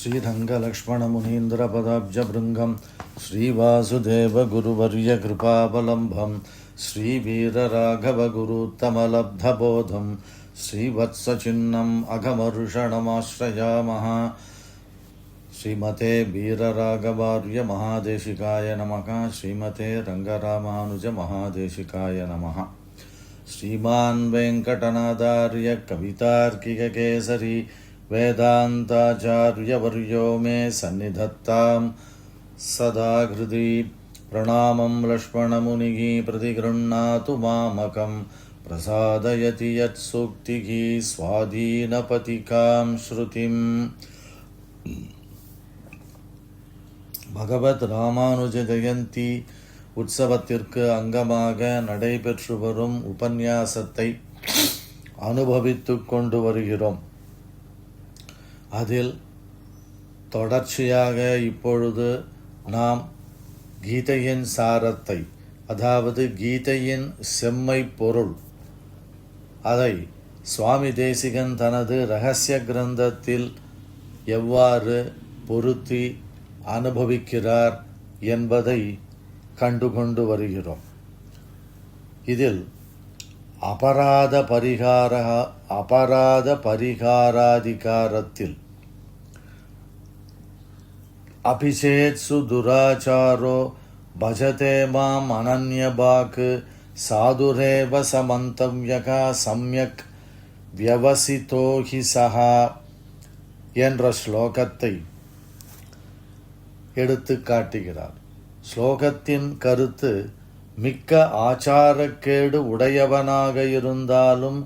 श्रीरङ्गलक्ष्मणमुनीन्द्रपदाब्जभृङ्गं श्रीवासुदेवगुरुवर्यकृपावलम्बं श्रीवीरराघवगुरुत्तमलब्धबोधं श्रीवत्सचिह्नम् अघमर्षणमाश्रयामः। श्रीमते वीरराघवार्यमहादेशिकाय नमः। श्रीमते रङ्गरामानुजमहादेशिकाय नमः। श्रीमान् वेङ्कटनाथार्य कवितार्किककेसरी वेदान्ताचार्यवर्यो मे सन्निधत्तां सदा हृदि। प्रणामं लक्ष्मणमुनिः प्रतिगृह्णातु मामकं प्रसादयति यत्सूक्तिः स्वाधीनपतिकां श्रुतिम्। பகவத் ராமானுஜ ஜெயந்தி உற்சவத்திற்கு அங்கமாக நடைபெற்று வரும் உபன்யாசத்தை அனுபவித்து கொண்டு வருகிறோம். அதில் தொடர்ச்சியாக இப்பொழுது நாம் கீதையின் சாரத்தை, அதாவது கீதையின் செம்மை பொருள், அதை சுவாமி தேசிகன் தனது இரகசிய கிரந்தத்தில் எவ்வாறு பொருத்தி அனுபவிக்கிறார் என்பதை கண்டுகொண்டு வருகிறோம். இதில் அபராத பரிகாராதிகாரத்தில் அபிஷேத்சு துராச்சாரோ பஜதே மாம் அனன்யபாக் சாதுரேவ சமந்தவ்யகா சம்யக் வியவசிதோஹி சஹா என்ற ஸ்லோகத்தை எடுத்து காட்டுகிறார். ஸ்லோகத்தின் கருத்து, மிக்க ஆச்சாரக்கேடு உடையவனாக இருந்தாலும்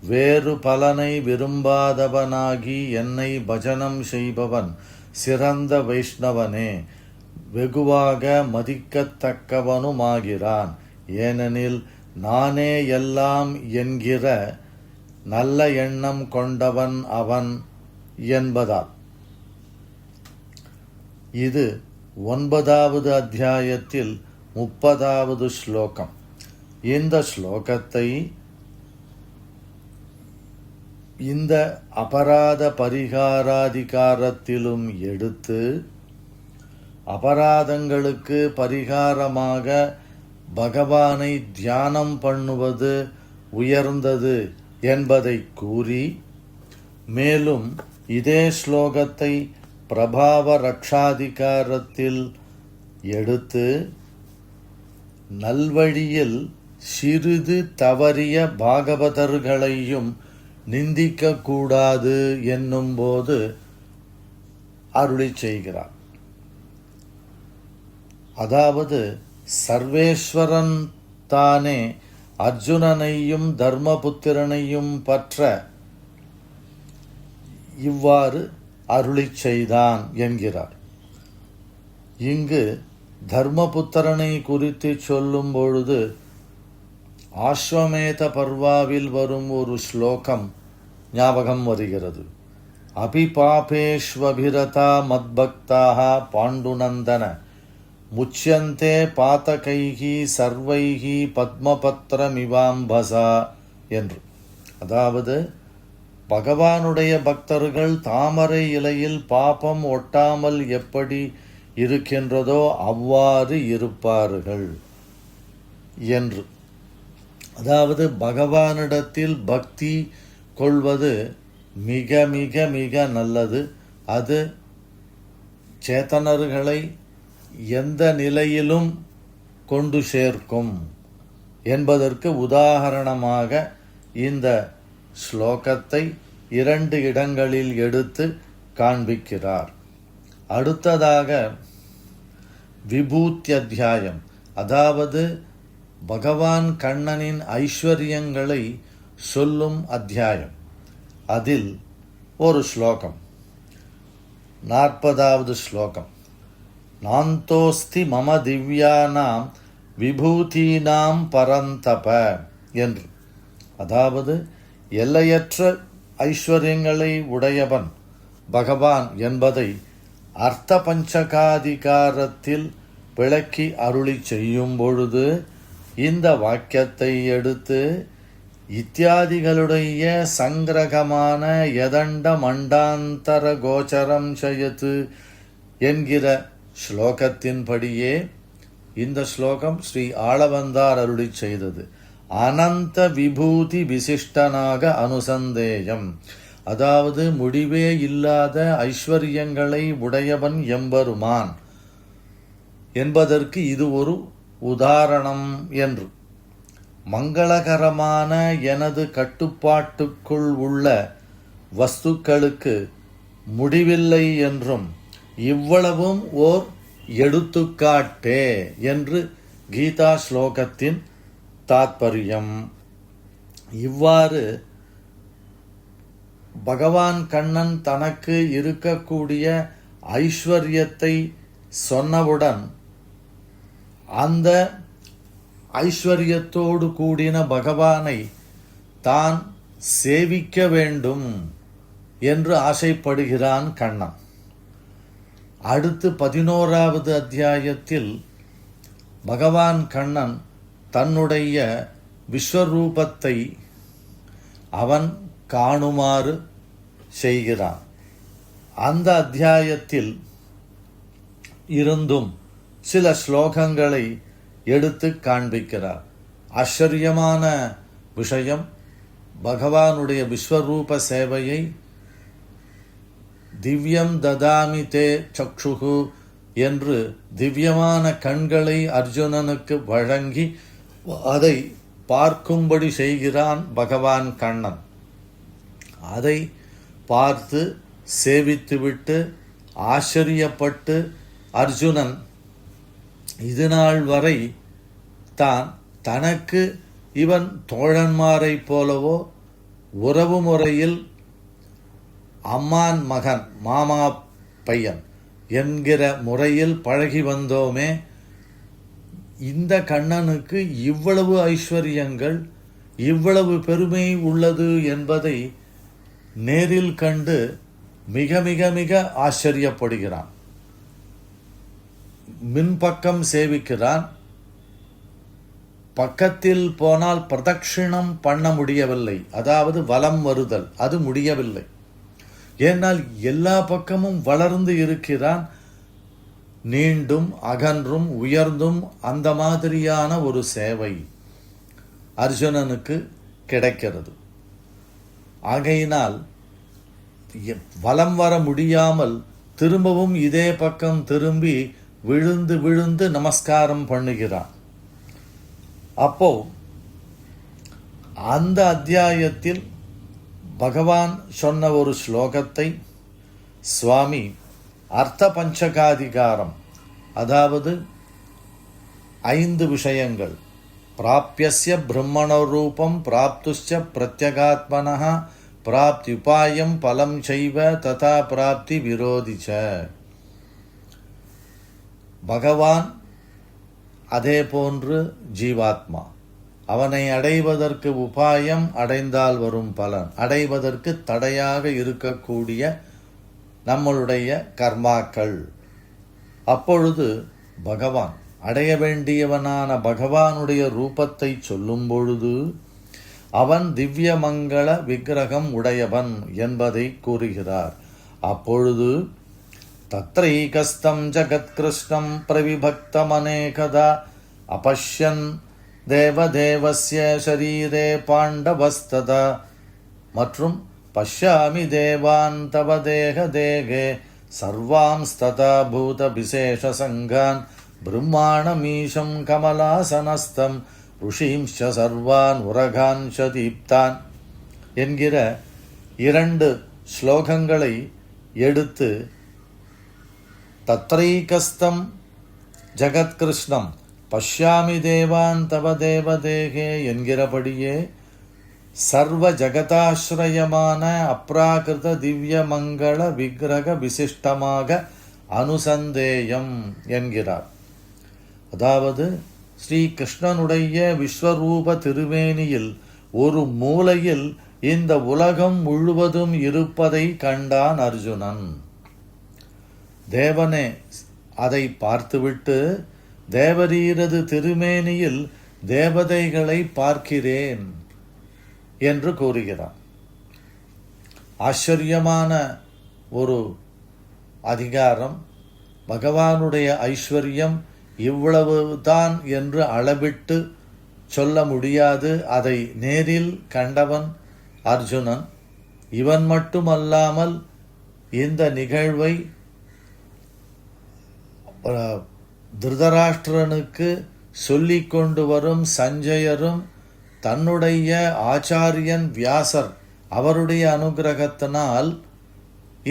வேறு பலனை விரும்பாதவனாகி என்னை பஜனம் செய்பவன் சிறந்த வைஷ்ணவனே, வெகுவாக மதிக்கத்தக்கவனுமாகிறான். ஏனெனில் நானே எல்லாம் என்கிற நல்ல எண்ணம் கொண்டவன் அவன் என்பதால். இது 9வது அத்தியாயத்தில் 30வது ஸ்லோகம். இந்த ஸ்லோகத்தை இந்த அபராத பரிகாராதிகாரத்திலும் எடுத்து அபராதங்களுக்கு பரிகாரமாக பகவானை தியானம் பண்ணுவது உயர்ந்தது என்பதை கூறி, மேலும் இதே ஸ்லோகத்தை பிரபாவ ரக்ஷாதிகாரத்தில் எடுத்து நல்வழியில் சிறிது தவறிய பாகவதர்களையும் நிந்திக்கக்கூடாது என்னும்போது அருளி செய்கிறார். அதாவது சர்வேஸ்வரன் தானே அர்ஜுனனையும் தர்மபுத்திரனையும் பற்ற இவ்வாறு அருளி செய்தான் என்கிறார். இங்கு தர்மபுத்திரனை குறித்து சொல்லும் பொழுது ஆஸ்வமேத பர்வாவில் வரும் ஒரு ஸ்லோகம் ஞாபகம் வருகிறது. அபிபாபேஷ்வபிரதா மத்பக்தாக பாண்டுநந்தன முச்சியந்தே பாதகைஹி சர்வைஹி பத்மபத்ரமிவாம்பசா என்று. அதாவது பகவானுடைய பக்தர்கள் தாமரை இலையில் பாபம் ஒட்டாமல் எப்படி இருக்கின்றதோ அவ்வாறு இருப்பார்கள் என்று. அதாவது பகவானிடத்தில் பக்தி கொள்வது மிக மிக மிக நல்லது. அது சேத்தனர்களை எந்த நிலையிலும் கொண்டு சேர்க்கும் என்பதற்கு உதாரணமாக இந்த ஸ்லோகத்தை 2 இடங்களில் எடுத்து காண்பிக்கிறார். அடுத்ததாக விபூத்தி அத்தியாயம், அதாவது பகவான் கண்ணனின் ஐஸ்வர்யங்களை சொல்லும் அத்தியாயம். அதில் ஒரு ஸ்லோகம், 40வது ஸ்லோகம், நாந்தோஸ்தி மம திவ்யானாம் விபூதீனாம் பரந்தப என்று. அதாவது எல்லையற்ற ஐஸ்வர்யங்களை உடையவன் பகவான் என்பதை அர்த்த பஞ்சகாதிகாரத்தில் விளக்கி அருளி செய்யும் பொழுது இந்த வாக்கியத்தை எடுத்து இத்தியாதிகளுடைய சங்கிரகமான யதண்ட மண்டாந்தர கோச்சரம் சயத்து என்கிற ஸ்லோகத்தின்படியே இந்த ஸ்லோகம் ஸ்ரீ ஆளவந்தார் அருளி செய்தது. அனந்த விபூதி விசிஷ்டனாக அனுசந்தேயம், அதாவது முடிவே இல்லாத ஐஸ்வர்யங்களை உடையவன் எம்பெருமான் என்பதற்கு இது ஒரு உதாரணம் என்று. மங்களகரமான எனது கட்டுப்பாட்டுக்குள் உள்ள வஸ்துக்களுக்கு முடிவில்லை என்றும் இவ்வளவும் ஓர் எடுத்துக்காட்டே என்று கீதா ஸ்லோகத்தின் தாத்பரியம். இவ்வாறு பகவான் கண்ணன் தனக்கு இருக்கக்கூடிய ஐஸ்வர்யத்தை சொன்னவுடன் அந்த ஐஸ்வர்யத்தோடு கூடின பகவானை தான் சேவிக்க வேண்டும் என்று ஆசைப்படுகிறான் கண்ணன். அடுத்து 11வது அத்தியாயத்தில் பகவான் கண்ணன் தன்னுடைய விஸ்வரூபத்தை அவன் காணுமாறு செய்கிறான். அந்த அத்தியாயத்தில் இருந்தும் சில ஸ்லோகங்களை எடுத்து காண்பிக்கிறார். ஆச்சரியமான விஷயம், பகவானுடைய விஸ்வரூப சேவையை திவ்யம் ததாமி தே சக்ஷுகு என்று திவ்யமான கண்களை அர்ஜுனனுக்கு வழங்கி அதை பார்க்கும்படி செய்கிறான் பகவான் கண்ணன். அதை பார்த்து சேவித்துவிட்டு ஆச்சரியப்பட்டு அர்ஜுனன் இதுநாள் வரை தான் தனக்கு இவன் தோழன்மாரை போலவோ உறவு முறையில் அம்மான் மகன் மாமா பையன் என்கிற முறையில் பழகி வந்தோமே, இந்த கண்ணனுக்கு இவ்வளவு ஐஸ்வர்யங்கள் இவ்வளவு பெருமை உள்ளது என்பதை நேரில் கண்டு மிக மிக மிக ஆச்சரியப்படுகிறான். மின்பக்கம் சேவிக்கிறான். பக்கத்தில் போனால் பிரதட்சிணம் பண்ண முடியவில்லை, அதாவது வலம் வருதல் அது முடியவில்லை. ஏனால் எல்லா பக்கமும் வளர்ந்து இருக்கிறான். நீண்டும் அகன்றும் உயர்ந்தும் அந்த மாதிரியான ஒரு சேவை அர்ஜுனனுக்கு கிடைக்கிறது. ஆகையினால் வலம் வர முடியாமல் திரும்பவும் இதே பக்கம் திரும்பி விழுந்து விழுந்து நமஸ்காரம் பண்ணுகிறான். அப்போ அந்த அத்தியாயத்தில் பகவான் சொன்ன ஒரு ஸ்லோகத்தை சுவாமி அர்த்த பஞ்சகாதிகாரம், அதாவது 5 விஷயங்கள், பிராப்யஸ்ய பிரம்மண ரூபம் பிராப்துஷ்ச பிரத்யகாத்மனः பிராப்தியுபாயம் பலம் செய்வ ததா பிராப்தி விரோதிச்ச. பகவான் அதே போன்று ஜீவாத்மா, அவனை அடைவதற்கு உபாயம், அடைந்தால் வரும் பலன், அடைவதற்கு தடையாக இருக்கக்கூடிய நம்மளுடைய கர்மாக்கள். அப்பொழுது பகவான் அடைய வேண்டியவனான பகவானுடைய ரூபத்தை சொல்லும் பொழுது அவன் திவ்ய மங்கள விக்கிரகம் உடையவன் என்பதை கூறுகிறார். அப்பொழுது தத்ரைகஸ்தம் ஜகத்கிருஷ்ணம் பிரவிபக்தமநேகதா அபஷ்யன் தேவதேவஸ்ய ஷரீரே பாண்டவஸ்ததா மற்றும் பஷ்யாமி தேவான் தவ தேக தேகே சர்வாம்ஸ்ததா பூத விசேஷ சங்கான் பிரம்மாணமீஷம் கமலாசனஸ்தம் ருஷீம்ஷ சர்வான் உரகான்ஷ தீப்தான் என்கிற 2 ஸ்லோகங்களை எடுத்து தத்ரைகஸ்தம் ஜகத்கிருஷ்ணம் பஷ்யாமி தேவான் தவ தேவதேகே என்கிறபடியே சர்வ ஜகதாஸ்ரயமான அப்ராகிருத திவ்ய மங்கள விக்கிரக விசிஷ்டமாக அனுசந்தேயம் என்கிறார். அதாவது ஸ்ரீ கிருஷ்ணனுடைய விஸ்வரூப திருமேனியில் ஒரு மூலையில் இந்த உலகம் முழுவதும் இருப்பதை கண்டான் அர்ஜுனன். தேவனே அதை பார்த்துவிட்டு தேவரீரது திருமேனியில் தேவதைகளை பார்க்கிறேன் என்று கூறுகிறார். ஆச்சரியமான ஒரு அதிகாரம். பகவானுடைய ஐஸ்வர்யம் இவ்வளவுதான் என்று அளவிட்டு சொல்ல முடியாது. அதை நேரில் கண்டவன் அர்ஜுனன். இவன் மட்டுமல்லாமல் இந்த நிகழ்வை திருதராஷ்டிரனுக்கு சொல்லிக் கொண்டு வரும் சஞ்சயரும் தன்னுடைய ஆச்சாரியன் வியாசர் அவருடைய அனுகிரகத்தினால்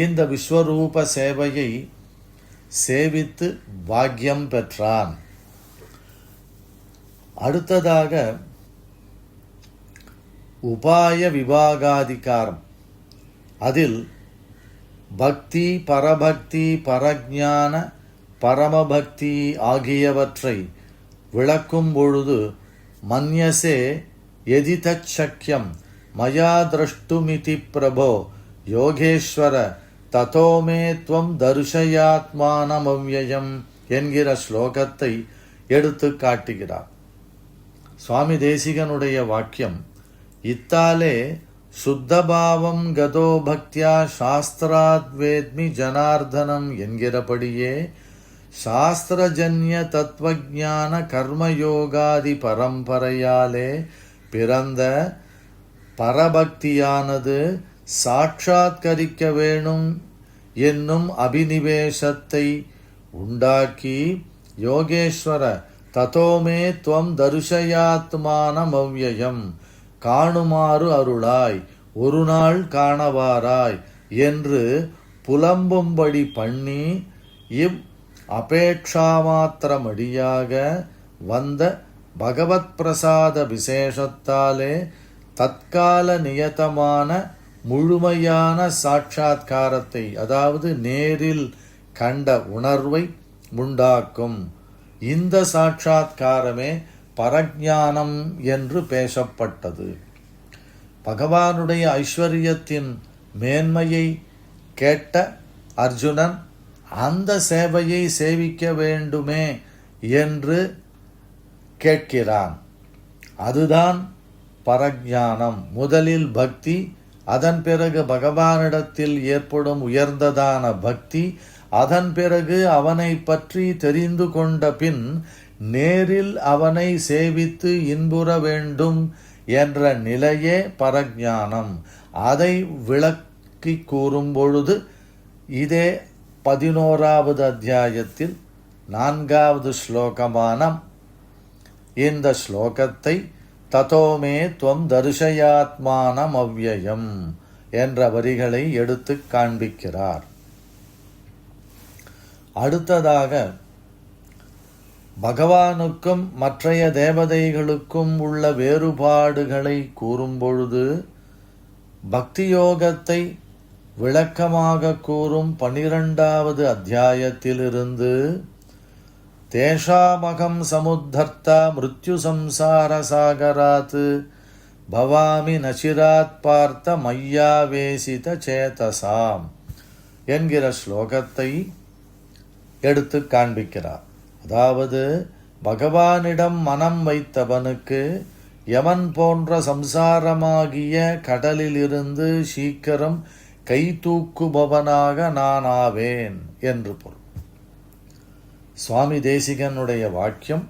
இந்த விஸ்வரூப சேவையை சேவித்து பாக்கியம் பெற்றான். அடுத்ததாக உபாய விபாகாதிகாரம். அதில் பக்தி, பரபக்தி, பரஜான, பரமபக்தி ஆகியவற்றை விளக்கும் பொழுது மன்யசே யதி தச்சக்யம் மயா திரஷ்டுமிதி பிரபோ யோகேஸ்வர ததோமே த்வம் தர்ஷயாத்மானமவ்யயம் என்கிற ஸ்லோகத்தை எடுத்து காட்டுகிறார். சுவாமி தேசிகனுடைய வாக்கியம், இத்தாலே சுத்தபாவம் கதோ பக்தியா சாஸ்திராத் வேத்மி ஜனார்தனம் என்கிறபடியே சாஸ்திரஜன்ய தத்துவஞான கர்மயோகாதி பரம்பரையாலே பிறந்த பரபக்தியானது சாட்சாத்கரிக்க வேணும் என்னும் அபினிவேசத்தை உண்டாக்கி யோகேஸ்வர ததோமே துவம் தர்ஷயாத்மானமவ்யயம் காணுமாறு அருளாய், ஒரு நாள் காணவாராய் என்று புலம்பும்படி பண்ணி இவ் அபேட்சாமாத்திரமடியாக வந்த பகவத் பிரசாத விசேஷத்தாலே தற்கால நியதமான முழுமையான சாட்சாத்காரத்தை, அதாவது நேரில் கண்ட உணர்வை உண்டாக்கும். இந்த சாட்சாத்காரமே பரஜானம் என்று பேசப்பட்டது. பகவானுடைய ஐஸ்வர்யத்தின் மேன்மையை கேட்ட அர்ஜுனன் அந்த சேவையை சேவிக்க வேண்டுமே என்று கேட்கிறான். அதுதான் பரஜானம். முதலில் பக்தி, அதன் பிறகு பகவானிடத்தில் ஏற்படும் உயர்ந்ததான பக்தி, அதன் பிறகு அவனை பற்றி தெரிந்து கொண்ட பின் நேரில் அவனை சேவித்து இன்புற வேண்டும் என்ற நிலையே பரஜானம். அதை விளக்கி கூறும் பொழுது இதே 11வது அத்தியாயத்தில் 4வது ஸ்லோகமான இந்த ஸ்லோகத்தை ததோமே துவம் தர்ஷயாத்மானம் அவ்யயம் என்ற வரிகளை எடுத்து காண்பிக்கிறார். அடுத்ததாக பகவானுக்கும் மற்றைய தேவதைகளுக்கும் உள்ள வேறுபாடுகளை கூறும்பொழுது பக்தியோகத்தை விளக்கமாக கூறும் 12வது அத்தியாயத்திலிருந்து தேஷாமகம் சமுத்தர்த்தா மிருத்யு சம்சார சாகராத் பவாமி நசிராத் பார்த்த மையாவேசித சேதசாம் என்கிற ஸ்லோகத்தை எடுத்து காண்பிக்கிறார். அதாவது பகவானிடம் மனம் வைத்தவனுக்கு யமன் போன்ற சம்சாரமாகிய கடலிலிருந்து சீக்கிரம் கை தூக்குபவனாக நான் ஆவேன் என்று பொருள். சுவாமி தேசிகனுடைய வாக்கியம்,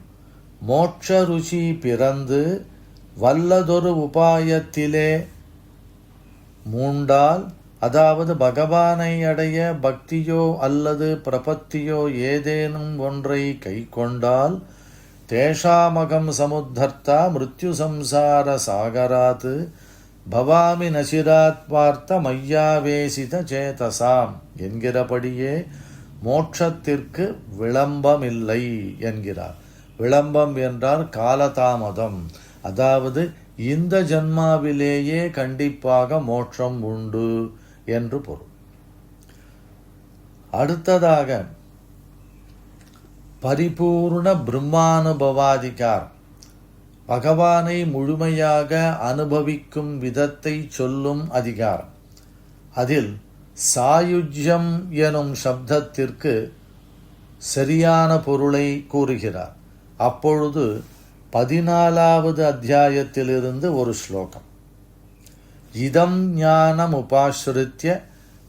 மோட்ச ருச்சி பிறந்து வல்லதொரு உபாயத்திலே மூண்டால், அதாவது பகவானை அடைய பக்தியோ அல்லது பிரபத்தியோ ஏதேனும் ஒன்றை கை கொண்டால் தேஷாமகம் சமுத்தர்த்தா மிருத்யு சம்சார சாகராத் பவாமி நசிராத் பார்த்த மையாவேசித சேதசாம் என்கிறபடியே மோட்சத்திற்கு விளம்பமில்லை என்கிறார். விளம்பம் என்றால் காலதாமதம், அதாவது இந்த ஜன்மாவிலேயே கண்டிப்பாக மோட்சம் உண்டு என்று பொருள். அடுத்ததாக பரிபூர்ண பிரம்மானுபவாதிகார், பகவானை முழுமையாக அனுபவிக்கும் விதத்தை சொல்லும் அதிகாரம். அதில் சாயுஜ்யம் எனும் சப்தத்திற்கு சரியான பொருளை கூறுகிறார். அப்பொழுது 14வது அத்தியாயத்திலிருந்து ஒரு ஸ்லோகம். இதம் ஞானமுபாஸ்ருத்ய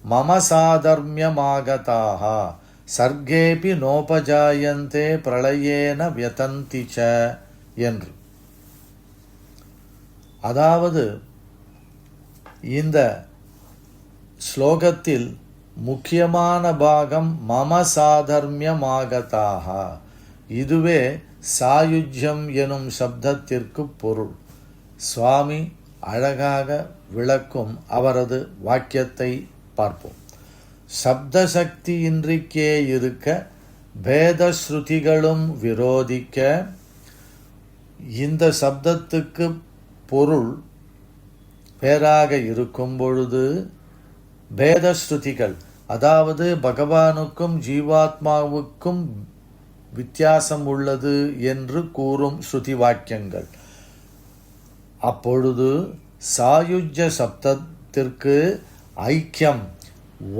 மம சாதர்மியமாகதாக சர்க்கேபி நோபஜாயந்தே பிரளயேன வியதந்தி ச என்று. அதாவது இந்த ஸ்லோகத்தில் முக்கியமான பாகம் மம சாதர்மியமாகதாக. இதுவே சாயுஜ்யம் எனும் சப்தத்திற்கு பொருள். சுவாமி அழகாக விளக்கும் அவரது வாக்கியத்தை பார்ப்போம். சப்த சக்தி இன்றிக்கே இருக்க பேத ஸ்ருதிகளும் விரோதிக்க. இந்த சப்தத்துக்கு பொருள் பேராக இருக்கும் பொழுது பேதஸ்ருதிகள், அதாவது பகவானுக்கும் ஜீவாத்மாவுக்கும் வித்தியாசம் உள்ளது என்று கூறும் ஸ்ருதி வாக்கியங்கள். அப்பொழுது சாயுஜ்ய சப்தத்திற்கு ஐக்கியம்,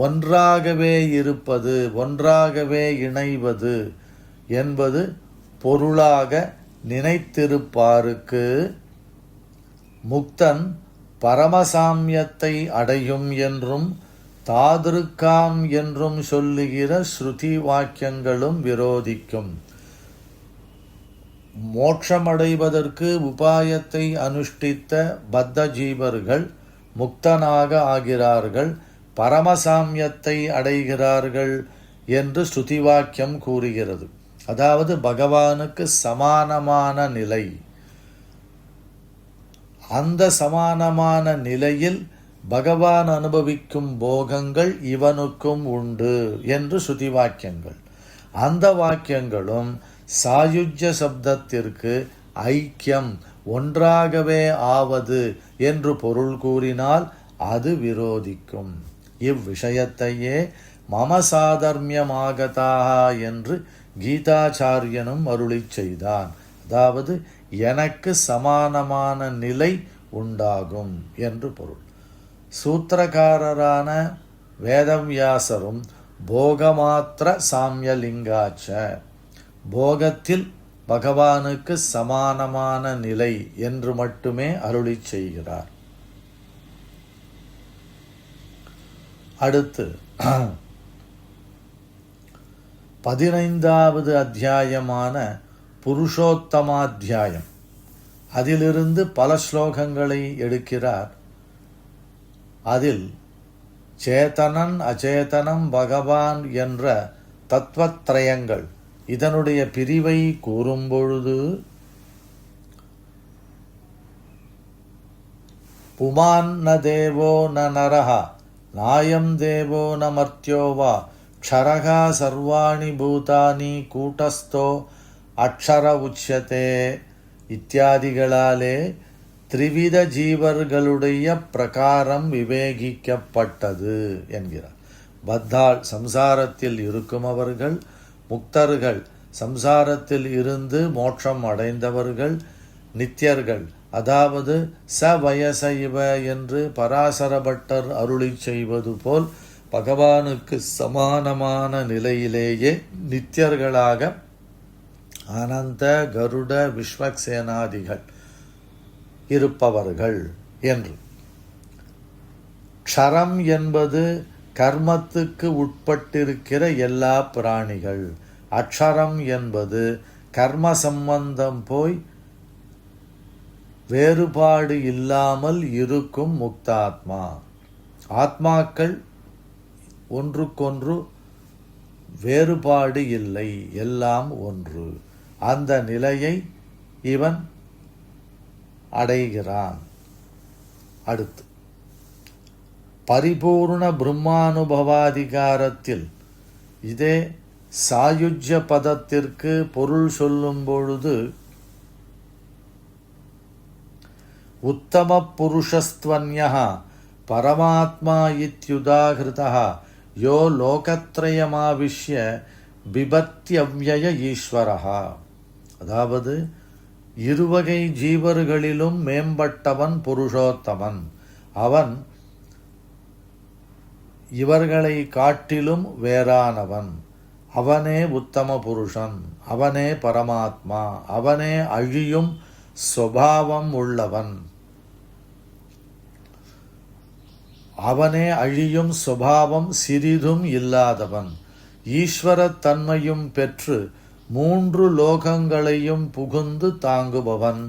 ஒன்றாகவே இருப்பது, ஒன்றாகவே இணைவது என்பது பொருளாக நினைத்திருப்பாருக்கு முக்தன் பரமசாமியத்தை அடையும் என்றும் தாதிருக்காம் என்றும் சொல்லுகிற ஸ்ருதி வாக்கியங்களும் விரோதிக்கும். மோட்சமடைவதற்கு உபாயத்தை அனுஷ்டித்த பத்த ஜீவர்கள் முக்தனாக ஆகிறார்கள், பரமசாமியத்தை அடைகிறார்கள் என்று ஸ்ருதி வாக்கியம் கூறுகிறது. அதாவது பகவானுக்கு சமானமான நிலை. அந்த சமானமான நிலையில் பகவான் அனுபவிக்கும் போகங்கள் இவனுக்கும் உண்டு என்று ஸ்ருதி வாக்கியங்கள். அந்த வாக்கியங்களும் சாயுஜ்ய சப்தத்திற்கு ஐக்கியம், ஒன்றாகவே ஆவது என்று பொருள் கூறினால் அது விரோதிக்கும். இவ்விஷயத்தையே மம சாதர்மியமாகதாக என்று கீதாச்சாரியனும் அருளிச் செய்தான். அதாவது எனக்கு சமானமான நிலை உண்டாகும் என்று பொருள். சூத்திரக்காரரான வேதவியாசரும் போகமாத்திர சாமியலிங்காச்ச, போகத்தில் பகவானுக்கு சமானமான நிலை என்று மட்டுமே அருளிச் செய்கிறார். அடுத்து 15வது அத்தியாயமான புருஷோத்தமாத்தியாயம். அதிலிருந்து பல ஸ்லோகங்களை எடுக்கிறார். அதில் சேதனன் அச்சேதனம் பகவான் என்ற தத்துவத்ரயங்கள் இதனுடைய பிரிவை கூறும்பொழுது புமான் ந தேவோ ந நரஹ நாயம் தேவோ ந மர்த்யோவா க்ஷரஹா சர்வாணி பூதானி கூட்டஸ்தோ அக்ஷர உச்யதே இத்தியாதிகளாலே த்ரிவித ஜீவர்களுடைய பிரகாரம் விவேகிக்கப்பட்டது என்கிறார். பத்தாள் சம்சாரத்தில் இருக்கும் அவர்கள், முக்தர்கள் சம்சாரத்தில் இருந்து மோட்சம் அடைந்தவர்கள், நித்தியர்கள் அதாவது சவயச இவ என்று பராசரபட்டர் அருளிச் செய்வது போல் பகவானுக்கு சமானமான நிலையிலேயே நித்தியர்களாக அனந்த கருட விஸ்வக்சேனாதிகள் இருப்பவர்கள் என்று. க்ஷரம் என்பது கர்மத்துக்கு உட்பட்டிருக்கிற எல்லா பிராணிகள். அக்ஷரம் என்பது கர்ம சம்பந்தம் போய் வேறுபாடு இல்லாமல் இருக்கும் முக்தாத்மா. ஆத்மாக்கள் ஒன்றுக்கொன்று வேறுபாடு இல்லை, எல்லாம் ஒன்று. அந்த நிலையை இவன் அடைகிறான். அடுத்து பரிபூர்ண பிரம்மானுபவாதிகாரத்தில் இதே சாயுஜ்ய பதத்திற்கு பொருள் சொல்லும் பொழுது உத்தம புருஷஸ்த்வன்யஹ பரமாத்மா இத்யுதாகிருதஹ யோ லோகத்ரயமாவிஷ்ய பிபத்யவ்யய ஈஸ்வரஹ. அதாவது இருவகை ஜீவர்களிலும் மேம்பட்டவன் புருஷோத்தமன். அவன் இவர்களை காட்டிலும் வேறானவன். அவனே உத்தம புருஷன், அவனே பரமாத்மா, அவனே அழியும் சுபாவம் உள்ளவன். அவனே அழியும் சுபாவம் சிறிதும் இல்லாதவன், ஈஸ்வரத் தன்மையும் பெற்று 3 லோகங்களையும் புகுந்து தாங்குபவன்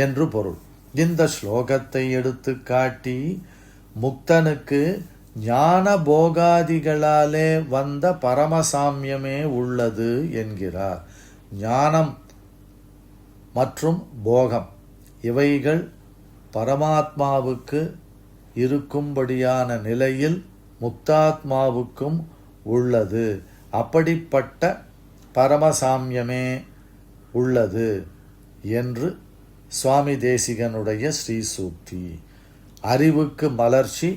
என்று பொருள். இந்த ஸ்லோகத்தை எடுத்து காட்டி முக்தனுக்கு ஞான போகாதிகளாலே வந்த பரமசாமியமே உள்ளது என்கிறார். ஞானம் மற்றும் போகம் இவைகள் பரமாத்மாவுக்கு இருக்கும்படியான நிலையில் முக்தாத்மாவுக்கும் உள்ளது. அப்படிப்பட்ட பரமசாமியமே உள்ளது என்று சுவாமி தேசிகனுடைய ஸ்ரீ சூக்தி. அறிவுக்கு மலர்ச்சி,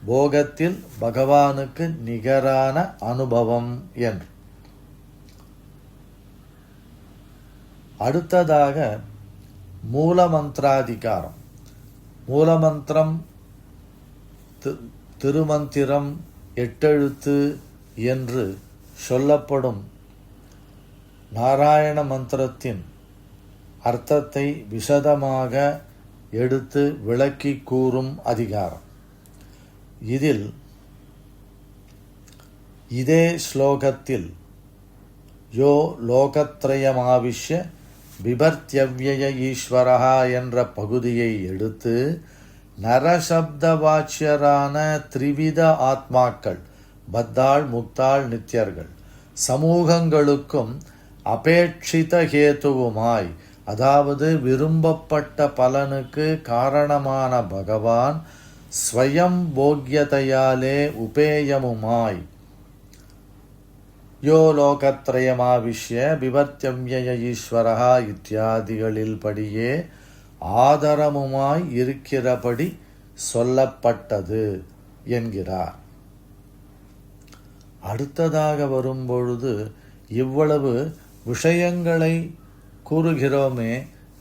போகத்தில் பகவானுக்கு நிகரான அனுபவம் என்று. அடுத்ததாக மூலமந்திராதிகாரம். மூலமந்திரம் திருமந்திரம் 8 எழுத்து என்று சொல்லப்படும் நாராயண மந்திரத்தின் அர்த்தத்தை விசதமாக எடுத்து விளக்கி கூறும் அதிகாரம். இதில் இதே ஸ்லோகத்தில் யோ லோகத்ரயமாவிஷ்ய பிபர்த்யவ்யய ஈஸ்வரஹா என்ற பகுதியை எடுத்து நரசப்த வாச்சியரான திரிவித ஆத்மாக்கள், பத்தாள், முக்தாள், நித்தியர்கள் சமூகங்களுக்கும் அபேட்சித ஹேத்துவுமாய், அதாவது விரும்பப்பட்ட பலனுக்கு காரணமான பகவான் ஸ்வயம் போக்யதையாலே உபேயமுமாய் யோ லோகத்ரயமாவிஷ்ய பிபர்த்யவ்யய ஈஸ்வரஹா இத்தியாதிகளில் படியே ஆதரமுமாய் இருக்கிறபடி சொல்லப்பட்டது என்கிறார். அடுத்ததாக வரும்பொழுது இவ்வளவு விஷயங்களை கூறுகிறோமே,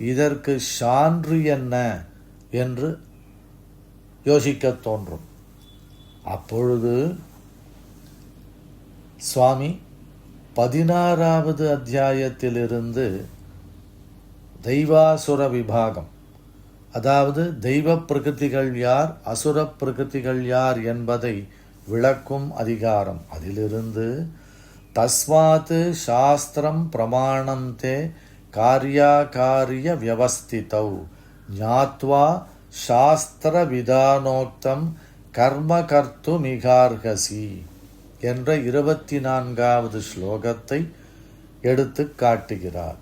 இதற்கு சான்று என்ன என்று யோசிக்க தோன்றும். அப்பொழுது சுவாமி 16வது அத்தியாயத்திலிருந்து தெய்வாசுர விபாகம், அதாவது தெய்வ பிரகிருதிகள் யார், அசுர பிரகிருதிகள் யார் என்பதை விளக்கும் அதிகாரம். அதிலிருந்து தஸ்மாத் சாஸ்திரம் பிரமாணந்தே காரியாகாரிய வியவஸ்திதௌ ஞாத்வா சாஸ்திர விதானோக்தம் கர்ம கர்த்துமிகார்ஹசி என்ற 24வது ஸ்லோகத்தை எடுத்து காட்டுகிறார்.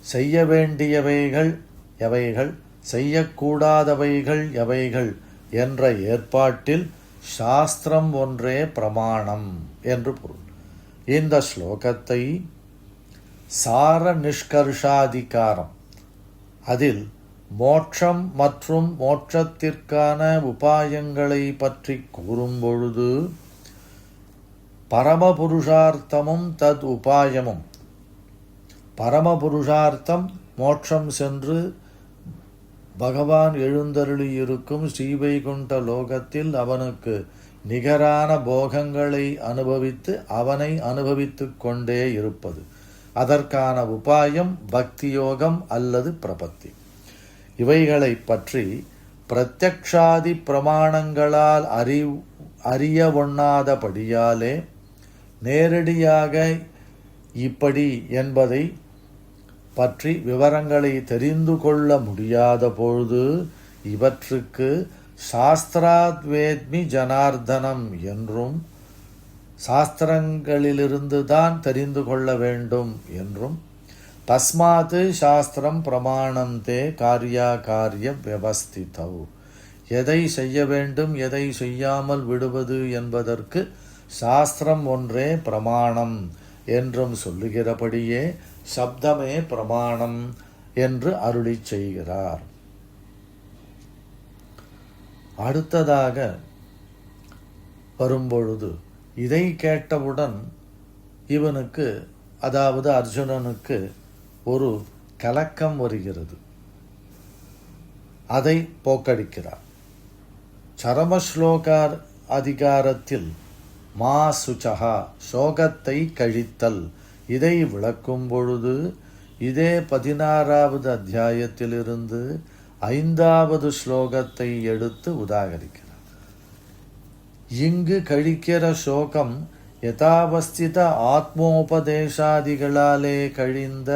செய்ய வேண்டியவைகள் எவைகள், செய்யக்கூடாதவைகள் எவைகள் என்ற ஏற்பாட்டில் சாஸ்திரம் ஒன்றே பிரமாணம் என்று பொருள். இந்த ஸ்லோகத்தை சார நிஷ்கர்ஷாதிகாரம், அதில் மோட்சம் மற்றும் மோட்சத்திற்கான உபாயங்களை பற்றி கூறும்பொழுது பரமபுருஷார்த்தமும் தத் உபாயமும், பரமபுருஷார்த்தம் மோட்சம் சென்று பகவான் எழுந்தருளியிருக்கும் ஸ்ரீவைகுண்ட லோகத்தில் அவனுக்கு நிகரான போகங்களை அனுபவித்து அவனை அனுபவித்து கொண்டே இருப்பது. அதற்கான உபாயம் பக்தியோகம் அல்லது பிரபத்தி. இவைகளை பற்றி பிரத்யக்ஷாதி பிரமாணங்களால் அறிய ஒண்ணாதபடியாலே நேரடியாக இப்படி என்பதை பற்றி விவரங்களை தெரிந்து கொள்ள முடியாத பொழுது இவற்றுக்கு சாஸ்திராத்வேத்மி ஜனார்தனம் என்றும், சாஸ்திரங்களிலிருந்துதான் தெரிந்து கொள்ள வேண்டும் என்றும், தஸ்மாத் சாஸ்திரம் பிரமாணந்தே காரியாகாரிய வியவஸ்திதௌ, எதை செய்ய வேண்டும் எதை செய்யாமல் விடுவது என்பதற்கு சாஸ்திரம் ஒன்றே பிரமாணம் என்றும் சொல்லுகிறபடியே சப்தமே பிரமாணம் என்று அருளி செய்கிறார். அடுத்ததாக வரும்பொழுது இதை கேட்டவுடன் இவனுக்கு, அதாவது அர்ஜுனனுக்கு ஒரு கலக்கம் வருகிறது. அதை போக்கடிக்கிறார். சரமஸ்லோகார் அதிகாரத்தில் மா சுச்சகா, சோகத்தை கழித்தல், இதை விளக்கும் பொழுது இதே 16வது அத்தியாயத்திலிருந்து 5வது ஸ்லோகத்தை எடுத்து உதாகரிக்கிறார். இங்கு கழிக்கிற சோகம் யதாவஸ்தித ஆத்மோபதேசாதிகளாலே கழிந்த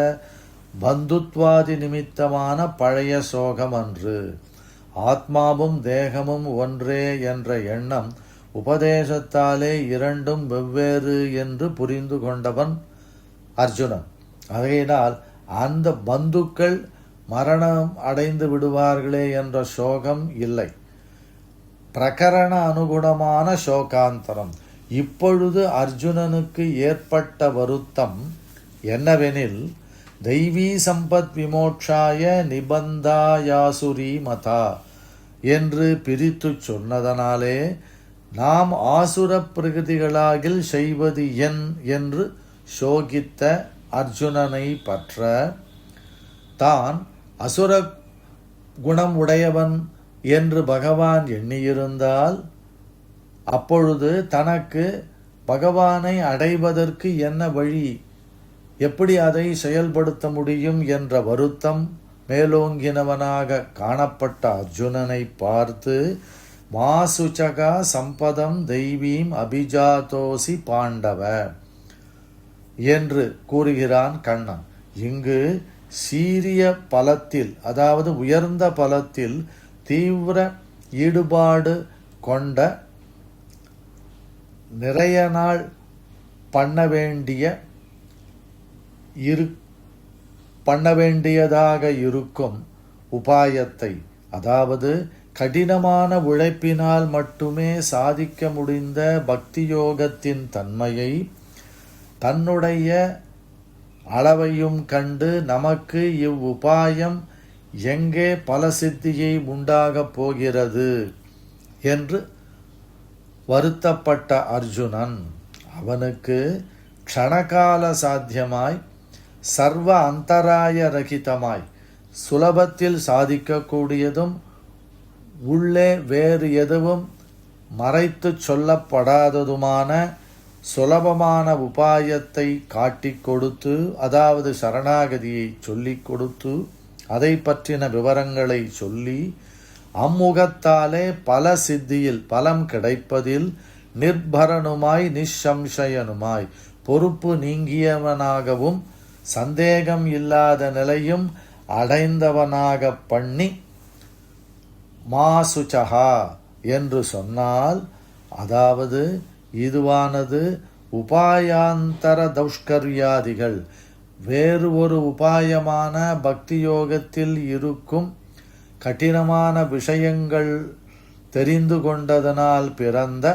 பந்துத்வாதி நிமித்தமான பழைய சோகம் அன்று. ஆத்மாவும் தேகமும் ஒன்றே என்ற எண்ணம் உபதேசத்தாலே இரண்டும் வெவ்வேறு என்று புரிந்து கொண்டவன் அர்ஜுனன். ஆகையினால் அந்த பந்துக்கள் மரணம் அடைந்து விடுவார்களே என்ற சோகம் இல்லை. பிரகரண அனுகுணமான சோகாந்தரம். இப்பொழுது அர்ஜுனனுக்கு ஏற்பட்ட வருத்தம் என்னவெனில், தெய்வீ சம்பத் விமோட்சாய நிபந்தாயாசுரி மதா என்று பிரித்து சொன்னதனாலே நாம் ஆசுர பிரகிருதிகளாகில் செய்வது என் என்று சோகித்த அர்ஜுனனை பற்ற தான் அசுர குணம் உடையவன் என்று பகவான் எண்ணியிருந்தால் அப்பொழுது தனக்கு பகவானை அடைவதற்கு என்ன வழி, எப்படி அதை செயல்படுத்த முடியும் என்ற வருத்தம் மேலோங்கினவனாக காணப்பட்ட அர்ஜுனனை பார்த்து மாசுச்சகா சம்பதம் தெய்வீம் அபிஜாதோசி பாண்டவ என்று கூறுகிறான் கண்ணன். இங்கு சீரிய பலத்தில், அதாவது உயர்ந்த பலத்தில் தீவிர ஈடுபாடு கொண்ட நிறைய நாள் பண்ண வேண்டியதாக இருக்கும் உபாயத்தை, அதாவது கடினமான உழைப்பினால் மட்டுமே சாதிக்க முடிந்த பக்தி யோகத்தின் தன்மையை தன்னுடைய அளவையும் கண்டு நமக்கு இவ்வுபாயம் எங்கே பல சித்தியை உண்டாகப் போகிறது என்று வருத்தப்பட்ட அர்ஜுனன் அவனுக்கு க்ஷணகால சாத்தியமாய் சர்வ அந்தராய ரகிதமாய் சுலபத்தில் சாதிக்கக்கூடியதும் உள்ளே வேறு எதுவும் மறைத்து சொல்லப்படாததுமான சுலபமான உபாயத்தை காட்டிக் கொடுத்து, அதாவது சரணாகதியை சொல்லிக் கொடுத்து அதை பற்றின விவரங்களை சொல்லி அம்முகத்தாலே பல சித்தியில் பலம் கிடைப்பதில் நிர்பரனுமாய் நிசம்சயனுமாய் பொறுப்பு நீங்கியவனாகவும் சந்தேகம் இல்லாத நிலையும் அடைந்தவனாக பண்ணி மாசுச்சகா என்று சொன்னால், அதாவது இதுவானது உபாயாந்தர தௌஷ்கர்யாதிகள் வேறு ஒரு உபாயமான பக்தி யோகத்தில் இருக்கும் கடினமான விஷயங்கள் தெரிந்து கொண்டதனால் பிறந்த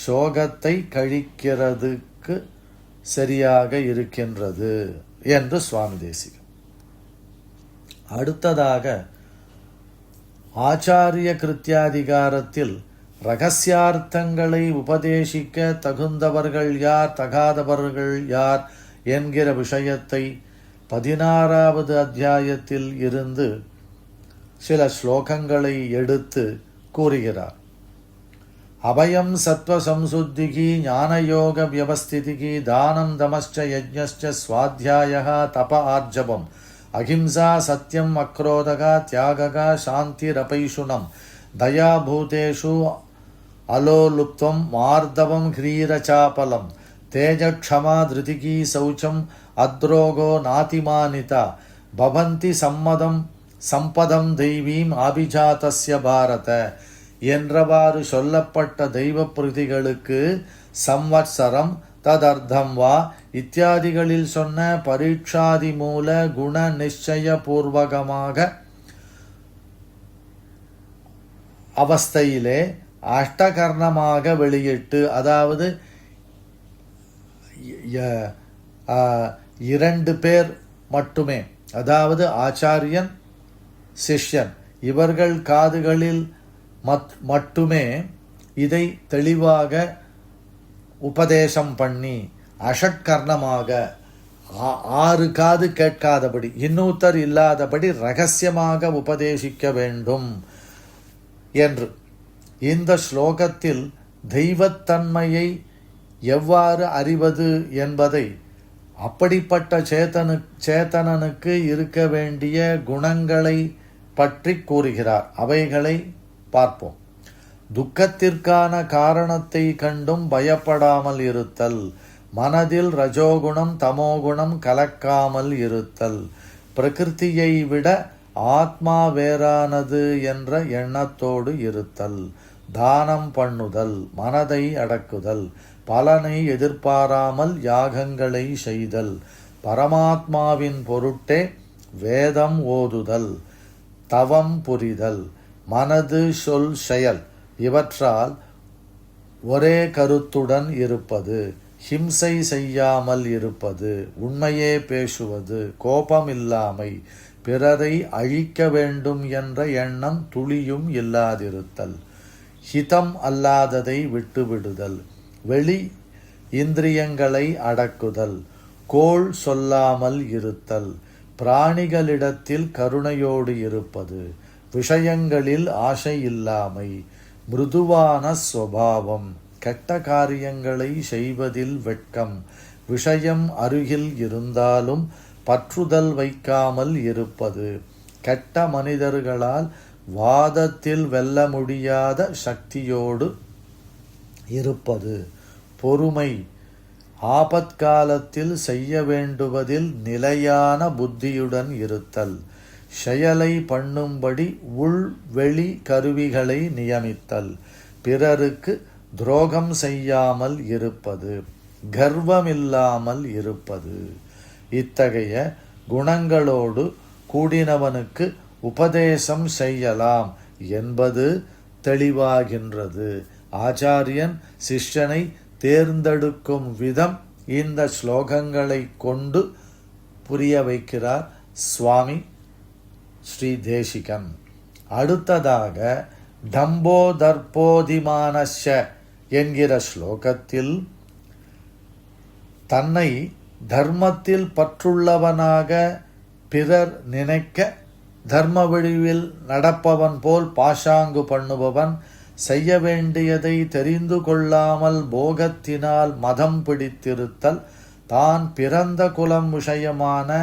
சோகத்தை கழிக்கிறதுக்கு சரியாக இருக்கின்றது என்று சுவாமி தேசிகன். அடுத்ததாக ஆச்சாரிய கிருத்தியாதிகாரத்தில் இரகசியார்த்தங்களை உபதேசிக்க தகுந்தவர்கள் யார், தகாதவர்கள் யார் என்கிற விஷயத்தை 16வது அத்தியாயத்தில் இருந்து சில ஸ்லோகங்களை எடுத்து கூறுகிறார். அபயம் சத்வ சம்சுத்திகி ஞானயோக வியவஸ்திதிகி தானம் தமஸ்ச யஜ்ஞஸ்ச ஸ்வாத்யாயः தப ஆர்ஜவம் அஹிம்சா சத்யம் அக்ரோதகா தியாககா சாந்திரபைஷுணம் தயாபூதேஷு அலோலுப்த்வம் மார்தவம் ஹ்ரீரசாபலம் தேஜக்ஷமா திருதிகி சௌச்சம் அத்ரோகோ நாதிமானிதா பவந்தி சம்பதம் தெய்வீம் அபிஜாதஸ்ய பாரத என்றவாறு சொல்லப்பட்ட தெய்வ பிரதிகளுக்கு சம்வத்சரம் ததர்த்தம் வா இத்தியாதிகளில் சொன்ன பரீட்சாதி மூல குண நிச்சய பூர்வகமாக அவஸ்தையிலே அஷ்டகர்ணமாக வெளியிட்டு, அதாவது 2 பேர் மட்டுமே, அதாவது ஆச்சாரியன் சிஷ்யன் இவர்கள் காதுகளில் மட்டுமே இதை தெளிவாக உபதேசம் பண்ணி அஷட்கர்ணமாக 6 காது கேட்காதபடி இன்னொருத்தர் இல்லாதபடி இரகசியமாக உபதேசிக்க வேண்டும் என்று. இந்த ஸ்லோகத்தில் தெய்வத்தன்மையை எவ்வாறு அறிவது என்பதை, அப்படிப்பட்ட சேத்தனனுக்கு இருக்க வேண்டிய குணங்களை பற்றி கூறுகிறார். அவைகளை பார்ப்போம். துக்கத்திற்கான காரணத்தை கண்டும் பயப்படாமல் இருத்தல், மனதில் ரஜோகுணம் தமோகுணம் கலக்காமல் இருத்தல், பிரகிருதியை விட ஆத்மா வேறானது என்ற எண்ணத்தோடு இருத்தல், தானம் பண்ணுதல், மனதை அடக்குதல், பலனை எதிர்பாராமல் யாகங்களை செய்தல், பரமாத்மாவின் பொருட்டே வேதம் ஓதுதல், தவம் புரிதல், மனது சொல் செயல் இவற்றால் ஒரே கருத்துடன் இருப்பது, ஹிம்சை செய்யாமல் இருப்பது, உண்மையே பேசுவது, கோபமில்லாமை, பிறரை அழிக்க வேண்டும் என்ற எண்ணம் துளியும் இல்லாதிருத்தல், ஹிதம் அல்லாததை விட்டுவிடுதல், வெளி இந்திரியங்களை அடக்குதல், கோள் சொல்லாமல் இருத்தல், பிராணிகளிடத்தில் கருணையோடு இருப்பது, விஷயங்களில் ஆசை இல்லாமை, மிருதுவான சுபாவம், கெட்ட காரியங்களை செய்வதில் வெட்கம், விஷயம் அருகில் இருந்தாலும் பற்றுதல் வைக்காமல் இருப்பது, கெட்ட மனிதர்களால் வாதத்தில் வெல்ல முடியாத சக்தியோடு இருப்பது, பொறுமை, ஆபத்காலத்தில் செய்ய வேண்டுவதில் நிலையான புத்தியுடன் இருத்தல், செயலை பண்ணும்படி உள் வெளி கருவிகளை நியமித்தல், பிறருக்கு துரோகம் செய்யாமல் இருப்பது, கர்வமில்லாமல் இருப்பது. இத்தகைய குணங்களோடு கூடினவனுக்கு உபதேசம் செய்யலாம் என்பது தெளிவாகின்றது. ஆச்சாரியன் சிஷ்யனை தேர்ந்தெடுக்கும் விதம் இந்த ஸ்லோகங்களை கொண்டு புரிய வைக்கிறார் சுவாமி ஸ்ரீ தேசிகன். அடுத்ததாக தம்போ தர்போதிமானஸ்ய என்கிற ஸ்லோகத்தில் தன்னை தர்மத்தில் பற்றுள்ளவனாக பிறர் நினைக்க தர்ம வழிவில் நடப்பவன் போல் பாசாங்கு பண்ணுபவன், செய்ய வேண்டியதை தெரிந்து கொள்ளாமல் போகத்தினால் மதம் பிடித்திருத்தல், தான் பிறந்த குலம் விஷயமான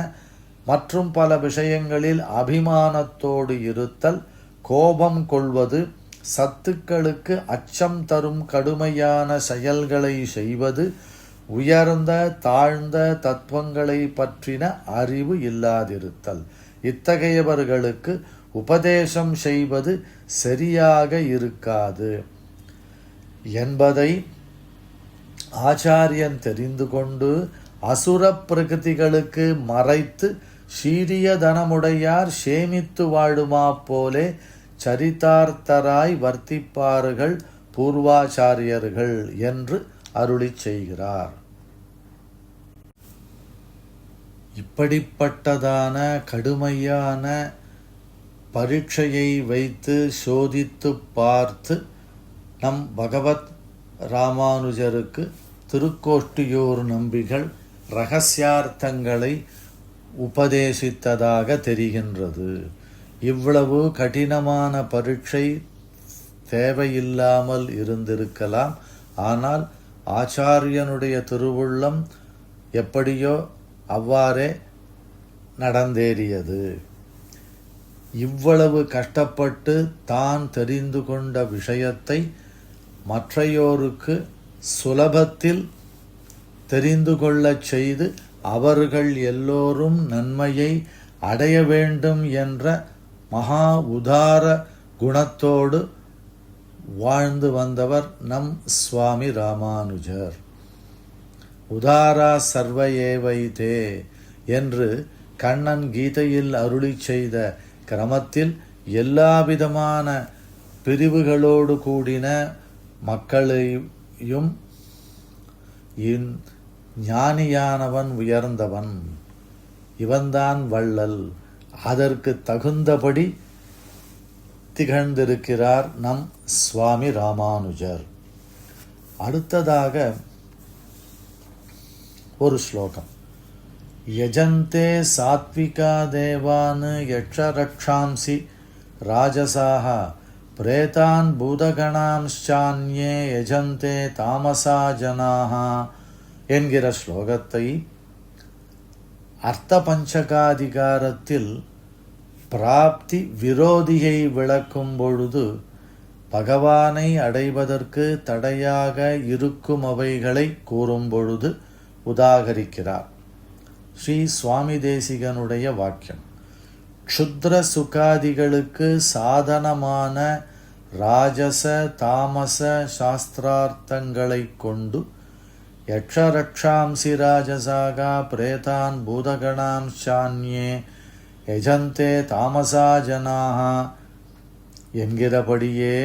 மற்றும் பல விஷயங்களில் அபிமானத்தோடு இருத்தல், கோபம் கொள்வது, சத்துக்களுக்கு அச்சம் தரும் கடுமையான செயல்களை செய்வது, உயர்ந்த தாழ்ந்த தத்துவங்களை பற்றின அறிவு இல்லாதிருத்தல். இத்தகையவர்களுக்கு உபதேசம் செய்வது சரியாக இருக்காது என்பதை ஆச்சாரியன் தெரிந்து கொண்டு அசுர பிரகிருதிகளுக்கு மறைத்து சீரிய தனமுடையார் சேமித்து வாழுமா போலே சரிதார்த்தராய் வர்த்திப்பார்கள் பூர்வாச்சாரியர்கள் என்று அருளிச் செய்கிறார். இப்படிப்பட்டதான கடுமையான பரீட்சையை வைத்து சோதித்து பார்த்து நம் பகவத் ராமானுஜருக்கு திருக்கோஷ்டியூர் நம்பிகள் இரகசியார்த்தங்களை உபதேசித்ததாக தெரிகின்றது. இவ்வளவு கடினமான பரீட்சை தேவையில்லாமல் இருந்திருக்கலாம். ஆனால் ஆச்சாரியனுடைய திருவுள்ளம் எப்படியோ அவ்வாறே நடந்தேறியது. இவ்வளவு கஷ்டப்பட்டு தான் தெரிந்து கொண்ட விஷயத்தை மற்றையோருக்கு சுலபத்தில் தெரிந்து கொள்ளச் செய்து அவர்கள் எல்லோரும் நன்மையை அடைய வேண்டும் என்ற மகா உதார குணத்தோடு வாழ்ந்து வந்தவர் நம் சுவாமி ராமானுஜர். உதாரா சர்வ ஏவைதே என்று கண்ணன் கீதையில் அருளி செய்த கிரமத்தில் எல்லாவிதமான பிரிவுகளோடு கூடின மக்களையும் ஞானியானவன் உயர்ந்தவன், இவன்தான் வள்ளல், அதற்கு தகுந்தபடி திகழ்ந்திருக்கிறார் நம் சுவாமி ராமானுஜர். அடுத்ததாக ஒரு ஸ்லோகம். யஜந்தே சாத்விகா தேவான் யக்ஷரக்ஷாம்சி ராஜசாஹ பிரேதான் பூதகணாம்ச்சான்யே யஜந்தே தாமசா ஜனாஹ என்கிற ஸ்லோகத்தை அர்த்த பஞ்சகாதிகாரத்தில் பிராப்தி விரோதியை விளக்கும் பொழுது பகவானை அடைவதற்கு தடையாக இருக்கும் அவைகளை கூறும்பொழுது உதாகரிக்கிறார். ஸ்ரீ சுவாமி தேசிகனுடைய வாக்கியம்: க்ஷுத்ர சுகாதிகளுக்கு சாதனமான ராஜச தாமச சாஸ்திரார்த்தங்களை கொண்டு யக்ஷரக்ஷாம்சி ராஜசாகா பிரேதான் பூதகணாம் சான்யே யஜந்தே தாமசா ஜனாக என்கிறபடியே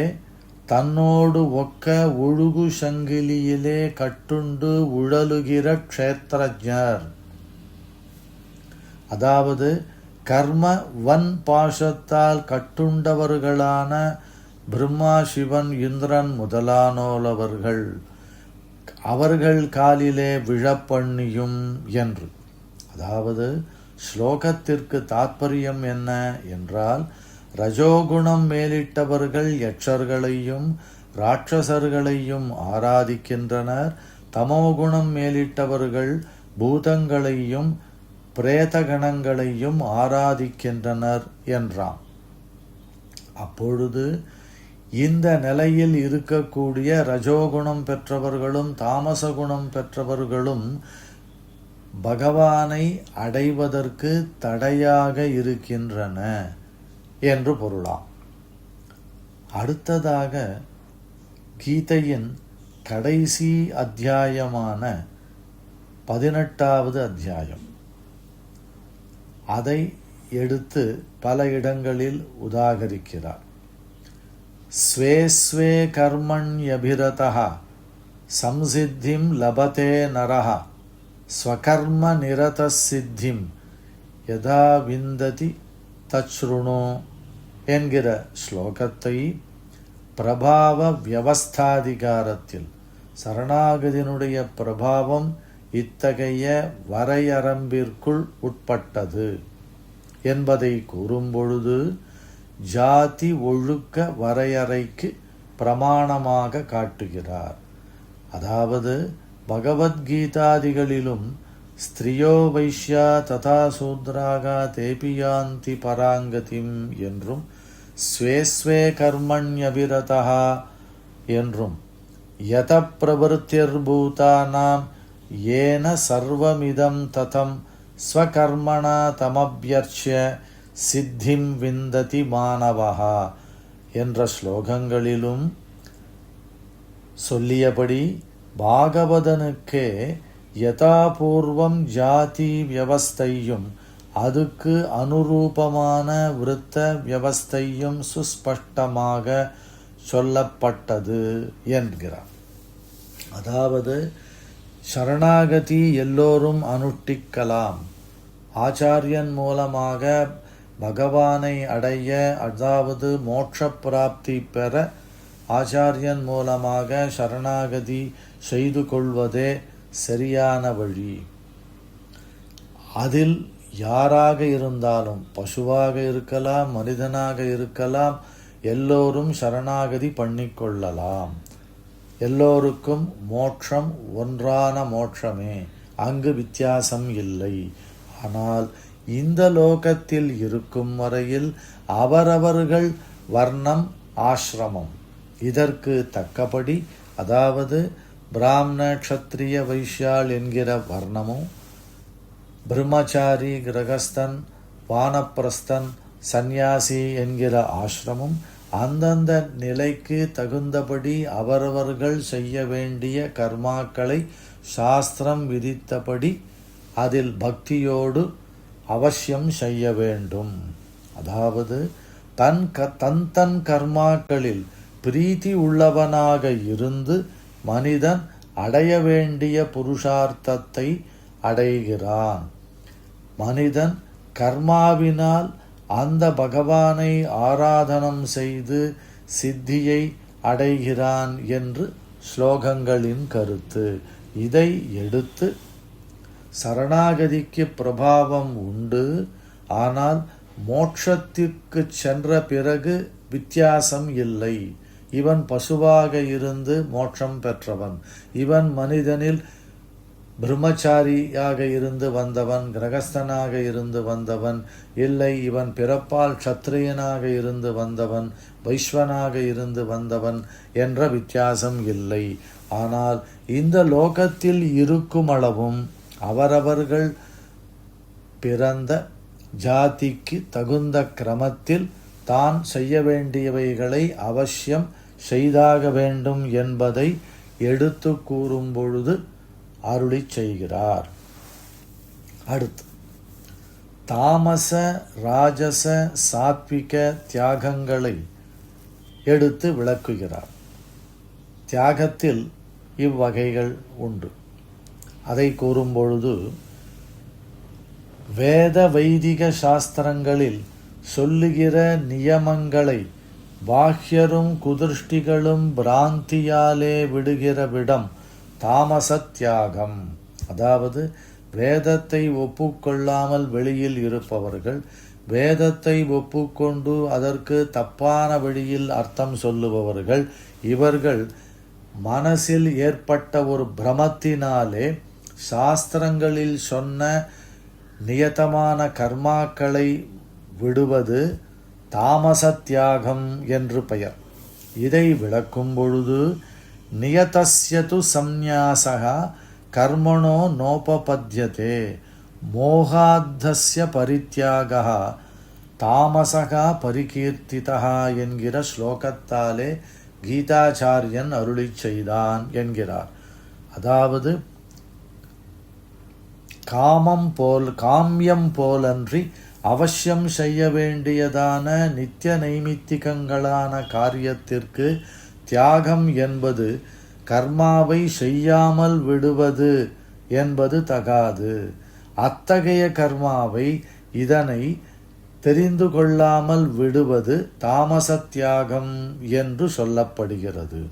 தன்னோடு ஒக்க ஒழுகு சங்கிலியிலே கட்டுண்டு உழலுகிற க்ஷேத்திரஜர், அதாவது கர்ம வன் பாசத்தால் கட்டுண்டவர்களான பிரம்மா சிவன் இந்திரன் முதலானோலவர்கள் அவர்கள் காலிலே விழப்பண்ணியும் என்று. அதாவது ஸ்லோகத்திற்கு தாத்பரியம் என்ன என்றால், ரஜோகுணம் மேலிட்டவர்கள் யட்சர்களையும் ராட்சசர்களையும் ஆராதிக்கின்றனர், தமோகுணம் மேலிட்டவர்கள் பூதங்களையும் பிரேதகணங்களையும் ஆராதிக்கின்றனர் என்றாம். அப்பொழுது இந்த நிலையில் இருக்கக்கூடிய ரஜோகுணம் பெற்றவர்களும் தாமசகுணம் பெற்றவர்களும் பகவானை அடைவதற்கு தடையாக இருக்கின்றன என்று பொருளாம். அடுத்ததாக கீதையின் கடைசி அத்தியாயமான 18வது அத்தியாயம், அதை எடுத்து பல இடங்களில் உதாகரிக்கிறார். ஸ்வே ஸ்வே கர்மண்யபிரதः சம்சித்திம் லபதே நரः ஸ்வகர்ம நிரதः சித்திம் யதா விந்ததி தச்ருணு என்கிற ஸ்லோகத்தை பிரபாவ வியவஸ்தாதிகாரத்தில் சரணாகதியினுடைய பிரபாவம் இத்தகைய வரையரம்பிற்குள் உட்பட்டது என்பதை கூறும்பொழுது ஜாதி ஒழுக்க வரையறைக்கு பிரமாணமாக காட்டுகிறார். அதாவது பகவத்கீதாதிகளிலும் ஸ்திரியோ வைஷ்யா ததா சூத்ராகா தேபியாந்தி பராங்கதிம் என்றும் ஸ்வே ஸ்வே கர்மண்யபிரதா என்றும் யத பிரவருத்திர்பூதானாம் ஏன சர்வமிதம் ததம் ஸ்வகர்மணா தமப்யர்ச்ய சித்திம் விந்ததி மானவஹா என்ற ஸ்லோகங்களிலும் சொல்லியபடி பாகவதனுக்கே யதாபூர்வம் ஜாதி வியவஸ்தையும் அதுக்கு அனுரூபமான விருத்த வியவஸ்தையும் சுஸ்பஷ்டமாக சொல்லப்பட்டது என்கிறார். அதாவது சரணாகதி எல்லோரும் அனுஷ்டிக்கலாம், ஆச்சாரியன் மூலமாக பகவானை அடைய, அதாவது மோட்ச பிராப்தி பெற ஆச்சாரியன் மூலமாக சரணாகதி செய்து கொள்வதே சரியான வழி. அதில் யாராக இருந்தாலும், பசுவாக இருக்கலாம், மனிதனாக இருக்கலாம், எல்லோரும் சரணாகதி பண்ணிக்கொள்ளலாம். எல்லோருக்கும் மோட்சம் ஒன்றான மோட்சமே, அங்கு வித்தியாசம் இல்லை. ஆனால் இந்த லோகத்தில் இருக்கும் வரையில் அவரவர்கள் வர்ணம் ஆசிரமம் இதற்கு தக்கபடி, அதாவது பிராமண க்ஷத்ரிய வைஷ்யாள் என்கிற வர்ணமும், பிரம்மச்சாரி கிரகஸ்தன் வானப்பிரஸ்தன் சந்நியாசி என்கிற ஆசிரமும் அந்தந்த நிலைக்கு தகுந்தபடி அவரவர்கள் செய்ய வேண்டிய கர்மாக்களை சாஸ்திரம் விதித்தபடி அதில் பக்தியோடு அவசியம் செய்ய வேண்டும். அதாவது தன் கர்மாக்களில் பிரீத்தி உள்ளவனாக இருந்து மனிதன் அடைய வேண்டிய புருஷார்த்தத்தை அடைகிறான். மனிதன் கர்மாவினால் அந்த பகவானை ஆராதனம் செய்து சித்தியை அடைகிறான் என்று ஸ்லோகங்களின் கருத்து. இதை எடுத்து சரணாகதிக்கு பிரபாவம் உண்டு, ஆனால் மோட்சத்திற்கு சென்ற பிறகு வித்தியாசம் இல்லை. இவன் பசுவாக இருந்து மோட்சம் பெற்றவன், இவன் மனிதனில் பிரம்மச்சாரியாக இருந்து வந்தவன், கிரகஸ்தனாக இருந்து வந்தவன், இல்லை இவன் பிறப்பால் க்ஷத்ரியனாக இருந்து வந்தவன், வைஸ்வனாக இருந்து வந்தவன் என்ற வித்தியாசம் இல்லை. ஆனால் இந்த லோகத்தில் இருக்கும் அளவும் அவரவர்கள் பிறந்த ஜாதிக்கு தகுந்த கிரமத்தில் தான் செய்ய வேண்டியவைகளை அவசியம் செய்தாக வேண்டும் என்பதை எடுத்து கூறும் பொழுது அருளி செய்கிறார். அடுத்து தாமச ராஜச சாத்விக தியாகங்களை எடுத்து விளக்குகிறார். தியாகத்தில் இவ்வகைகள் உண்டு. அதை கூறும்பொழுது வேத வைதிக சாஸ்திரங்களில் சொல்லுகிற நியமங்களை பாஹ்யரும் குதிருஷ்டிகளும் பிராந்தியாலே விடுகிற விடம் தாமசத்தியாகம். அதாவது வேதத்தை ஒப்புக்கொள்ளாமல் வெளியில் இருப்பவர்கள், வேதத்தை ஒப்புக்கொண்டு அதற்கு தப்பான வழியில் அர்த்தம் சொல்லுபவர்கள், இவர்கள் மனசில் ஏற்பட்ட ஒரு பிரமத்தினாலே சாஸ்திரங்களில் சொன்ன நியதமான கர்மாக்களை விடுவது தாமசத்தியாகம் என்று பெயர். இதை விளக்கும் பொழுது நியதஸ்யது சந்நியாசக கர்மணோ நோபபத்யதே மோகாத்தஸ்ய பரித்யாகः தாமசக பரிகீர்த்திதः என்கிற ஸ்லோகத்தாலே கீதாச்சாரியன் அருளி செய்தான் என்கிறார். அதாவது காமியம் போலன்றி அவசியம் செய்ய வேண்டியதான நித்திய நைமித்திகங்களான காரியத்திற்கு தியாகம் என்பது கர்மாவை செய்யாமல் விடுவது என்பது தகாது. அத்தகைய கர்மாவை இதனை தெரிந்து கொள்ளாமல் விடுவது தாமசத்தியாகம் என்று சொல்லப்படுகிறது.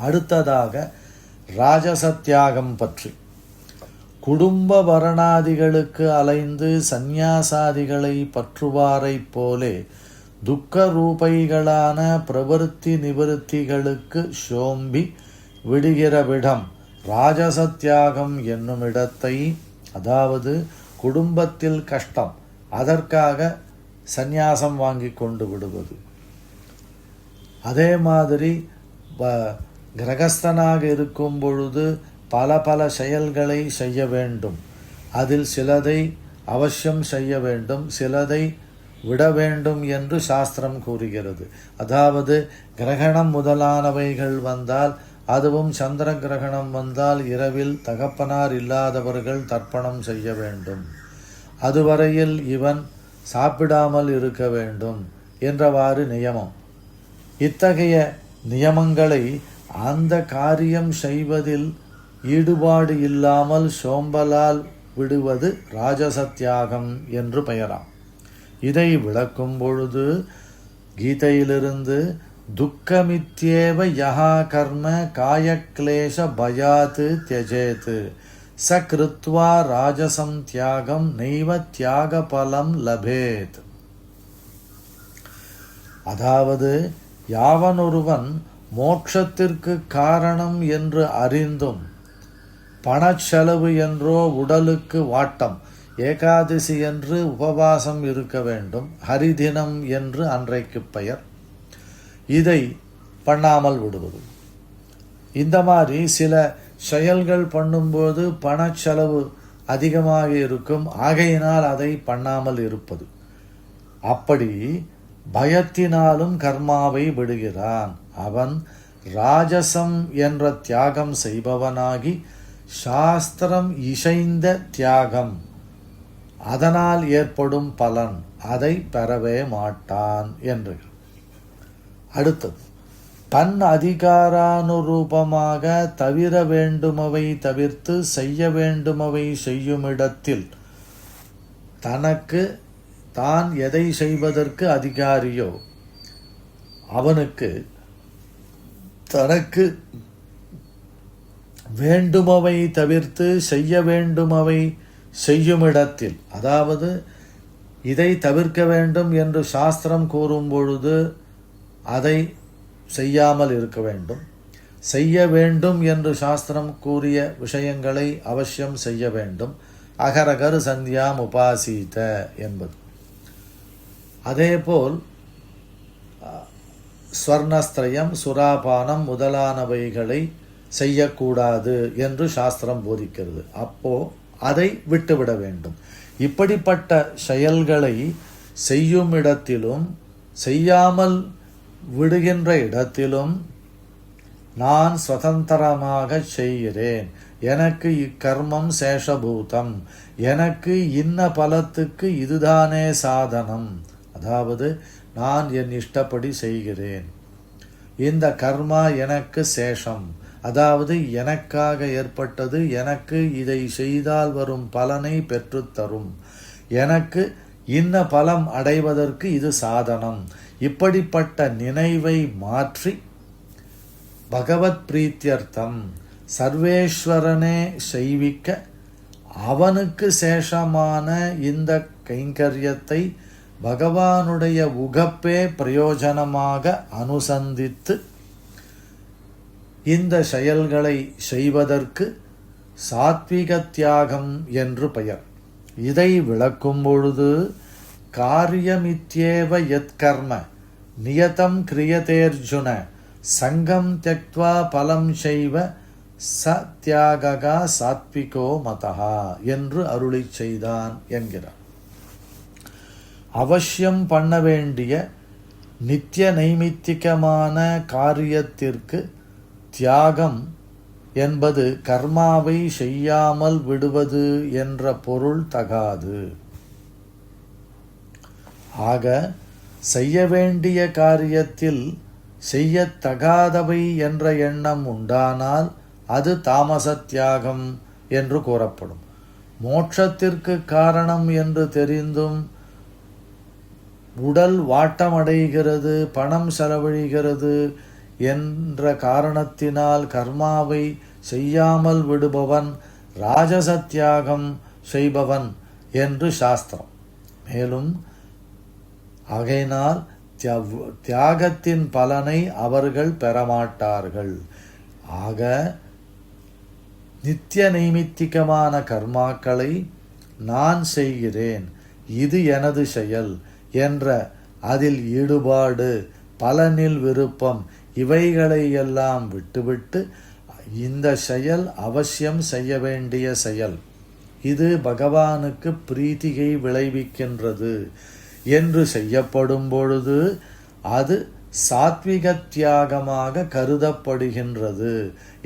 அடுத்ததாக ராஜசத்தியாகம் பற்றி. குடும்ப வரணாதிகளுக்கு அலைந்து சந்நியாசாதிகளை பற்றுவாரைப் போலே துக்க ரூபைகளான பிரவருத்தி நிவருத்திகளுக்கு சோம்பி விடுகிற விடம் ராஜசத்தியாகம் என்னும் இடத்தை, அதாவது குடும்பத்தில் கஷ்டம், அதற்காக சந்நியாசம் வாங்கி கொண்டு விடுவது. அதே மாதிரி கிரகஸ்தனாக இருக்கும் பொழுது பல செயல்களை செய்ய வேண்டும். அதில் சிலதை அவசியம் செய்ய வேண்டும், சிலதை விட வேண்டும் என்று சாஸ்திரம் கூறுகிறது. அதாவது கிரகணம் முதலானவைகள் வந்தால், அதுவும் சந்திர கிரகணம் வந்தால் இரவில் தகப்பனார் இல்லாதவர்கள் தர்ப்பணம் செய்ய வேண்டும், அதுவரையில் இவன் சாப்பிடாமல் இருக்க வேண்டும் என்றவாறு நியமம். இத்தகைய நியமங்களை அந்த காரியம் செய்வதில் ஈடுபாடு இல்லாமல் சோம்பலால் விடுவது ராஜசத்தியாகம் என்று பெயராம். இதை விளக்கும் பொழுது கீதையிலிருந்து துக்கமித்யேவ யஹா கர்ம காயக்லேஷ பயாத் த்யஜேத் ச கிருத்வா ராஜசம் தியாகம் நைவ தியாக பலம் லபேத். அதாவது யாவனொருவன் மோட்சத்திற்கு காரணம் என்று அறிந்தும் பணச்செலவு என்றோ உடலுக்கு வாட்டம், ஏகாதசி என்று உபவாசம் இருக்க வேண்டும், ஹரிதினம் என்று அன்றைக்கு பெயர், இதை பண்ணாமல் விடுவது. இந்த மாதிரி சில செயல்கள் பண்ணும்போது பணச்செலவு அதிகமாக இருக்கும், ஆகையினால் அதை பண்ணாமல் இருப்பது. அப்படி பயத்தினாலும் கர்மாவை விடுகிறான். அவன் ராஜசம் என்ற தியாகம் செய்பவனாகி சாஸ்திரம் இசைந்த தியாகம், அதனால் ஏற்படும் பலன் அதை பெறவே மாட்டான் என்று. அடுத்தது தன் அதிகாரானுரூபமாக தவிர வேண்டுமவை தவிர்த்து செய்ய வேண்டுமவை செய்யுமிடத்தில் தனக்கு தான் எதை செய்வதற்கு அதிகாரியோ அவனுக்கு தனக்கு வேண்டுமவை தவிர்த்து செய்ய வேண்டுமவை செய்யுமிடத்தில், அதாவது இதை தவிர்க்க வேண்டும் என்று சாஸ்திரம் கூறும் பொழுது அதை செய்யாமல் இருக்க வேண்டும். செய்ய வேண்டும் என்று சாஸ்திரம் கூறிய விஷயங்களை அவசியம் செய்ய வேண்டும். அகரகரு சந்தியாம் உபாசீத என்பது. அதேபோல் ஸ்வர்ணஸ்திரயம் சுராபானம் முதலானவைகளை செய்யக்கூடாது என்று சாஸ்திரம் போதிக்கிறது. அப்போ அதை விட்டுவிட வேண்டும். இப்படிப்பட்ட செயல்களை செய்யும் இடத்திலும் செய்யாமல் விடுகின்ற இடத்திலும் நான் சுதந்திரமாக செய்கிறேன், எனக்கு இக்கர்மம் சேஷபூதம், எனக்கு இன்ன பலத்துக்கு இதுதானே சாதனம், அதாவது நான் என் இஷ்டப்படி செய்கிறேன், இந்த கர்மா எனக்கு சேஷம், அதாவது எனக்காக ஏற்பட்டது, எனக்கு இதை செய்தால் வரும் பலனை பெற்றுத்தரும், எனக்கு இன்ன பலம் அடைவதற்கு இது சாதனம், இப்படிப்பட்ட நினைவை மாற்றி பகவத் பிரீத்தியர்த்தம் சர்வேஸ்வரனே செய்விக்க அவனுக்கு சேஷமான இந்த கைங்கரியத்தை பகவானுடைய உகப்பே பிரயோஜனமாக அனுசந்தித்து இந்த செயல்களை செய்வதற்கு சாத்விக தியாகம் என்று பெயர். இதை விளக்கும் பொழுது காரியமித்யேவ யத் கர்ம நியதம் கிரியதேர்ஜுன சங்கம் த்யக்த்வா பலம் செய்வ ச தியாகா சாத்விகோ மதஹா என்று அருளி செய்தான் என்கிறார். அவசியம் பண்ண வேண்டிய நித்திய நைமித்திகமான காரியத்திற்கு தியாகம் என்பது கர்மாவை செய்யாமல் விடுவது என்ற பொருள் தகாது. ஆக செய்ய வேண்டிய காரியத்தில் செய்யத்தகாதவை என்ற எண்ணம் உண்டானால் அது தாமச தியாகம் என்று கூறப்படும். மோட்சத்திற்கு காரணம் என்று தெரிந்தும் உடல் வாட்டமடைகிறது, பணம் செலவழிகிறது என்ற காரணத்தினால் கர்மாவை செய்யாமல் விடுபவன் ராஜச தியாகம் செய்பவன் என்று சாஸ்திரம். மேலும் ஆகையினால் தியாகத்தின் பலனை அவர்கள் பெறமாட்டார்கள். ஆக நித்திய நைமித்திகமான கர்மாக்களை நான் செய்கிறேன், இது எனது செயல் என்ற அதில் ஈடுபாடு, பலனில் விருப்பம், இவைகளை எல்லாம் விட்டுவிட்டு இந்த செயல் அவசியம் செய்ய வேண்டிய செயல், இது பகவானுக்கு பிரீத்திகை விளைவிக்கின்றது என்று செய்யப்படும் பொழுது அது சாத்விக தியாகமாக கருதப்படுகின்றது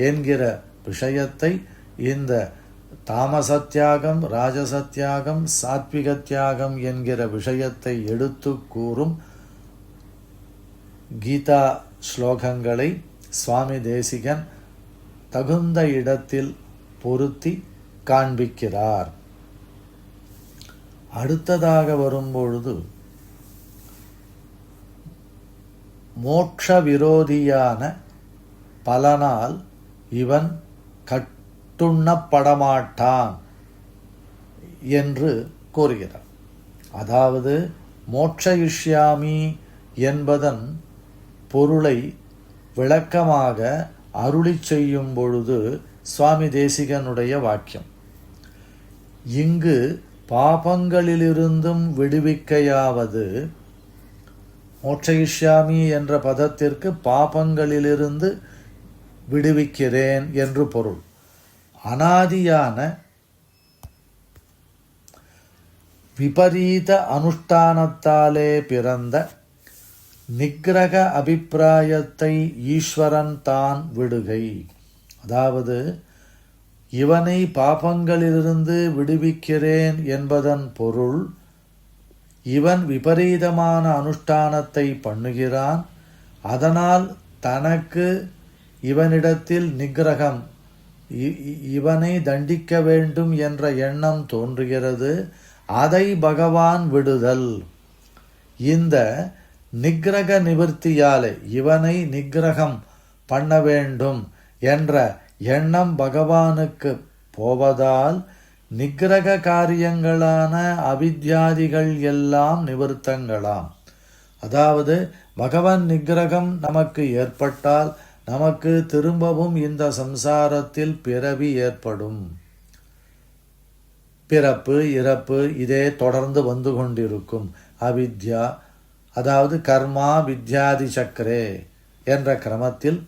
என்கிற விஷயத்தை இந்த தாமச தியாகம், ராஜச தியாகம், சாத்விக தியாகம் என்கிற விஷயத்தை எடுத்து கூறும் கீதா ஸ்லோகங்களை சுவாமி தேசிகன் தகுந்த இடத்தில் பொருத்தி காண்பிக்கிறார். அடுத்ததாக வரும்பொழுது மோட்ச விரோதியான பலனால் இவன் கட்டுண்ணப்படமாட்டான் என்று கூறுகிறார். அதாவது மோட்சயிஷ்யாமி என்பதன் பொருளை விளக்கமாக அருளி செய்யும் பொழுது சுவாமி தேசிகனுடைய வாக்கியம், இங்கு பாபங்களிலிருந்தும் விடுவிக்கையாவது, மோட்சயிஷ்யாமி என்ற பதத்திற்கு பாபங்களிலிருந்து விடுவிக்கிறேன் என்று பொருள். அனாதியான விபரீத அனுஷ்டானத்தாலே பிறந்த நிக்கிரக அபிப்பிராயத்தை ஈஸ்வரன் தான் விடுகை. அதாவது இவனை பாபங்களிலிருந்து விடுவிக்கிறேன் என்பதன் பொருள், இவன் விபரீதமான அனுஷ்டானத்தை பண்ணுகிறான், அதனால் தனக்கு இவனிடத்தில் நிக்கிரகம், இவனை தண்டிக்க வேண்டும் என்ற எண்ணம் தோன்றுகிறது, அதை பகவான் விடுதல். இந்த நிக்கிரக நிவர்த்தியாலே இவனை நிக்கிரகம் பண்ண வேண்டும் என்ற எண்ணம் பகவானுக்கு போவதால் நிக்கிரக காரியங்களான அவித்யாதிகள் எல்லாம் நிவர்த்தங்களாம். அதாவது பகவான் நிக்கிரகம் நமக்கு ஏற்பட்டால் நமக்கு திரும்பவும் இந்த சம்சாரத்தில் பிறவி ஏற்படும். பிறப்பு இறப்பு இதே தொடர்ந்து வந்து கொண்டிருக்கும். அவித்யா, அதாவது கர்மா வித்யாதி சக்கரே என்ற கிரமத்தில்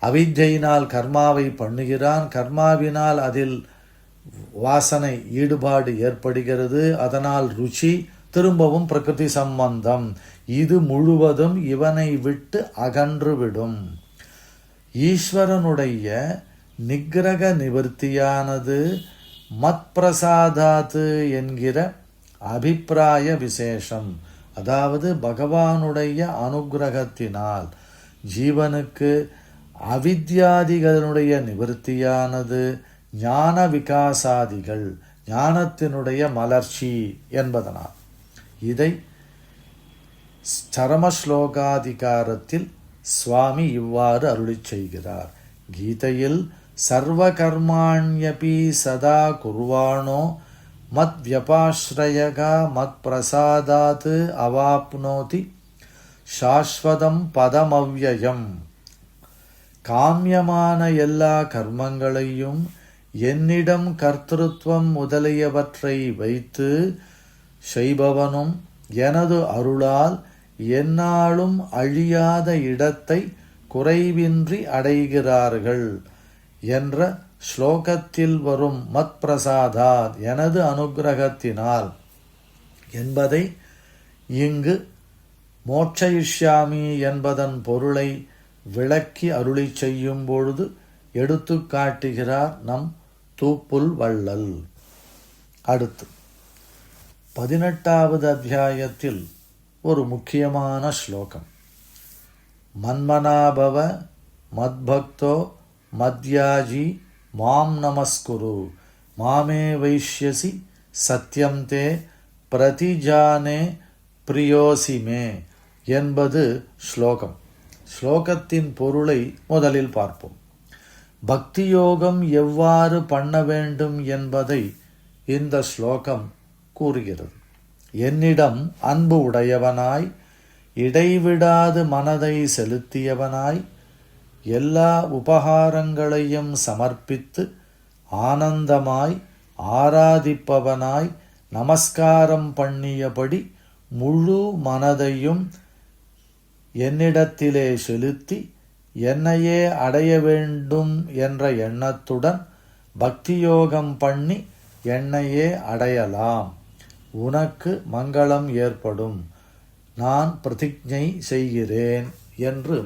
அவித்யினால் கர்மாவை பண்ணுகிறான். கர்மாவினால் அதில் வாசனை ஈடுபாடு ஏற்படுகிறது. அதனால் ருச்சி, திரும்பவும் பிரகிருதி சம்பந்தம். இது முழுவதும் இவனை விட்டு அகன்றுவிடும். ஈஸ்வரனுடைய நிக்கிரக நிவர்த்தியானது மத் பிரசாதாத்து என்கிற அபிப்பிராய விசேஷம். அதாவது பகவானுடைய அனுக்கிரகத்தினால் ஜீவனுக்கு அவித்யாதிகளுடைய நிவர்த்தியானது ஞான விகாசாதிகள், ஞானத்தினுடைய மலர்ச்சி என்பதனால். இதை சரமஸ்லோகாதிகாரத்தில் சுவாமி இவ்வாறு அருளிச் செய்கிறார். கீதையில் சர்வகர்மாண்யபி சதா குர்வாணோ மத் வியபாஸ்ரயகா மத் பிரசாதாத் அவாப்னோதி சாஸ்வதம் பதமவ்யயம். காமியமான எல்லா கர்மங்களையும் என்னிடம் கர்த்திருவம் முதலியவற்றை வைத்து செய்பவனும் எனது அருளால் எந்நாளும் அழியாத இடத்தை குறைவின்றி அடைகிறார்கள் என்ற ஸ்லோகத்தில் வரும் மத் பிரசாதாத் எனது அனுக்கிரகத்தினால் என்பதை இங்கு மோட்சயிஷ்யாமி என்பதன் பொருளை விளக்கி அருளி செய்யும் பொழுது எடுத்து காட்டுகிறார் நம் தூப்புல் வள்ளல். அடுத்து 18வது அத்தியாயத்தில் ஒரு முக்கியமான ஸ்லோகம். மன்மனாபவ மத்பக்தோ மத்யாஜி மாம் நமஸ்குரு மாமே வைஷ்யசி சத்யம் தே பிரதிஜானே பிரியோசிமே என்பது ஸ்லோகம். ஸ்லோகத்தின் பொருளை முதலில் பார்ப்போம். பக்தியோகம் எவ்வாறு பண்ண வேண்டும் என்பதை இந்த ஸ்லோகம் கூறுகிறது. என்னிடம் அன்பு உடையவனாய், இடைவிடாது மனதை செலுத்தியவனாய், எல்லா உபகாரங்களையும் சமர்ப்பித்து ஆனந்தமாய் ஆராதிப்பவனாய், நமஸ்காரம் பண்ணியபடி முழு மனதையும் என்னிடத்திலே செலுத்தி என்னையே அடைய வேண்டும் என்ற எண்ணத்துடன் பக்தியோகம் பண்ணி என்னையே அடையலாம். உனக்கு மங்களம் ஏற்படும், நான் பிரதிஜை செய்கிறேன் என்று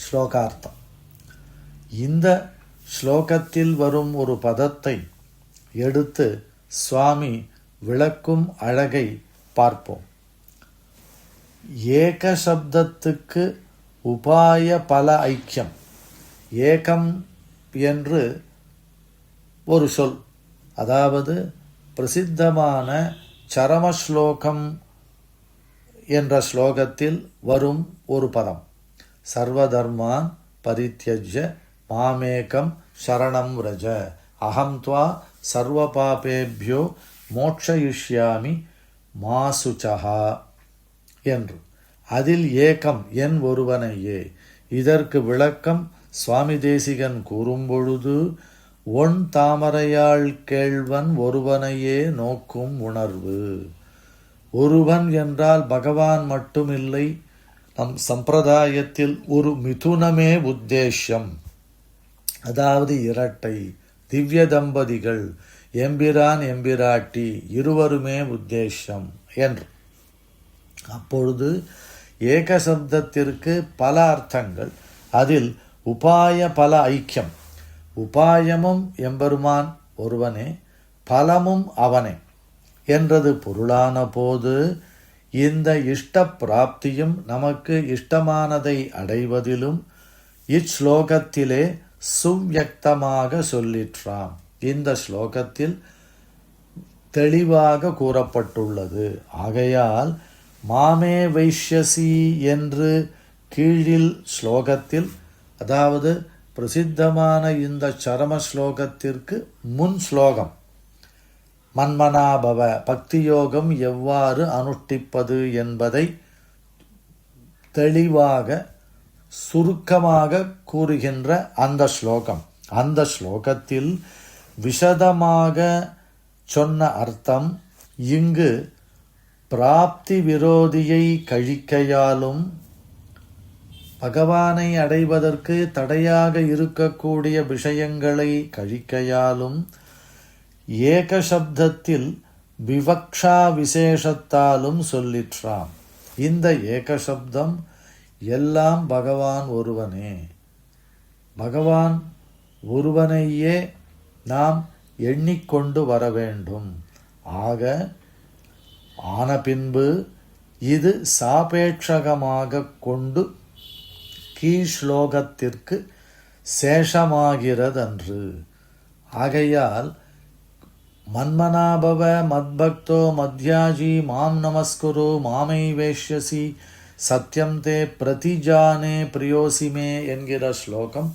ஸ்லோகார்த்தம். இந்த ஸ்லோகத்தில் வரும் ஒரு பதத்தை எடுத்து சுவாமி விளக்கும் அழகை பார்ப்போம். ஏக சப்தத்துக்கு உபாய பல ஐக்கியம். ஏகம் என்று ஒரு சொல், அதாவது பிரசித்தமான சரமஸ்லோகம் என்ற ஸ்லோகத்தில் வரும் ஒரு பதம். சர்வதர்மான் பரித்யஜ்ய மாமேகம் சரணம் ரஜ அகம் த்வா சர்வ பாபேபியோ மோட்சயிஷ்யாமி மாசுச்சஹா என்று. அதில் ஏகம் என் ஒருவனையே. இதற்கு விளக்கம் சுவாமி தேசிகன் கூறும்பொழுது, ஒன் தாமரையாள் கேள்வன் ஒருவனையே நோக்கும் உணர்வு. ஒருவன் என்றால் பகவான் மட்டுமில்லை, நம் சம்பிரதாயத்தில் ஒரு மிதுனமே உத்தேசம். அதாவது இரட்டை திவ்ய தம்பதிகள், எம்பிரான் எம்பிராட்டி இருவருமே உத்தேசம் என்று. அப்பொழுது ஏக சப்தத்திற்கு பல அர்த்தங்கள், அதில் உபாய பல ஐக்கியம். உபாயமும் எம்பெருமான் ஒருவனே, பலமும் அவனே என்றது பொருளான போது, இந்த இஷ்ட பிராப்தியும் நமக்கு இஷ்டமானதை அடைவதிலும் இச்ஸ்லோகத்திலே சுவ்யக்தமாக சொல்லிற்றாம். இந்த ஸ்லோகத்தில் தெளிவாக கூறப்பட்டுள்ளது. ஆகையால் மாமே வைஷ்யசி என்று கீழில் ஸ்லோகத்தில், அதாவது பிரசித்தமான இந்த சரம ஸ்லோகத்திற்கு முன் ஸ்லோகம் மன்மனாபவ பக்தியோகம் எவ்வாறு அனுஷ்டிப்பது என்பதை தெளிவாக சுருக்கமாக கூறுகின்ற அந்த ஸ்லோகம். அந்த ஸ்லோகத்தில் விசதமாக சொன்ன அர்த்தம் இங்கு பிராப்தி விரோதியை கழிக்கையாலும் பகவானை அடைவதற்கு தடையாக இருக்கக்கூடிய விஷயங்களை கழிக்கையாலும் ஏகசப்தத்தில் விவக்ஷா விசேஷத்தாலும் சொல்லிற்றாம். இந்த ஏகசப்தம் எல்லாம் பகவான் ஒருவனே. பகவான் ஒருவனையே நாம் எண்ணிக்கொண்டு வர வேண்டும். ஆன பின்பு இது சாபேட்சகமாக கொண்டு கீழ்ஸ்லோகத்திற்கு சேஷமாகிறதன்று. ஆகையால் மன்மனாபவ மத்பக்தோ மத்யாஜி மாம் நமஸ்குரு மாமை வேஷ்யசி சத்யம் தே பிரதிஜானே பிரியோசிமே என்கிற ஸ்லோகம்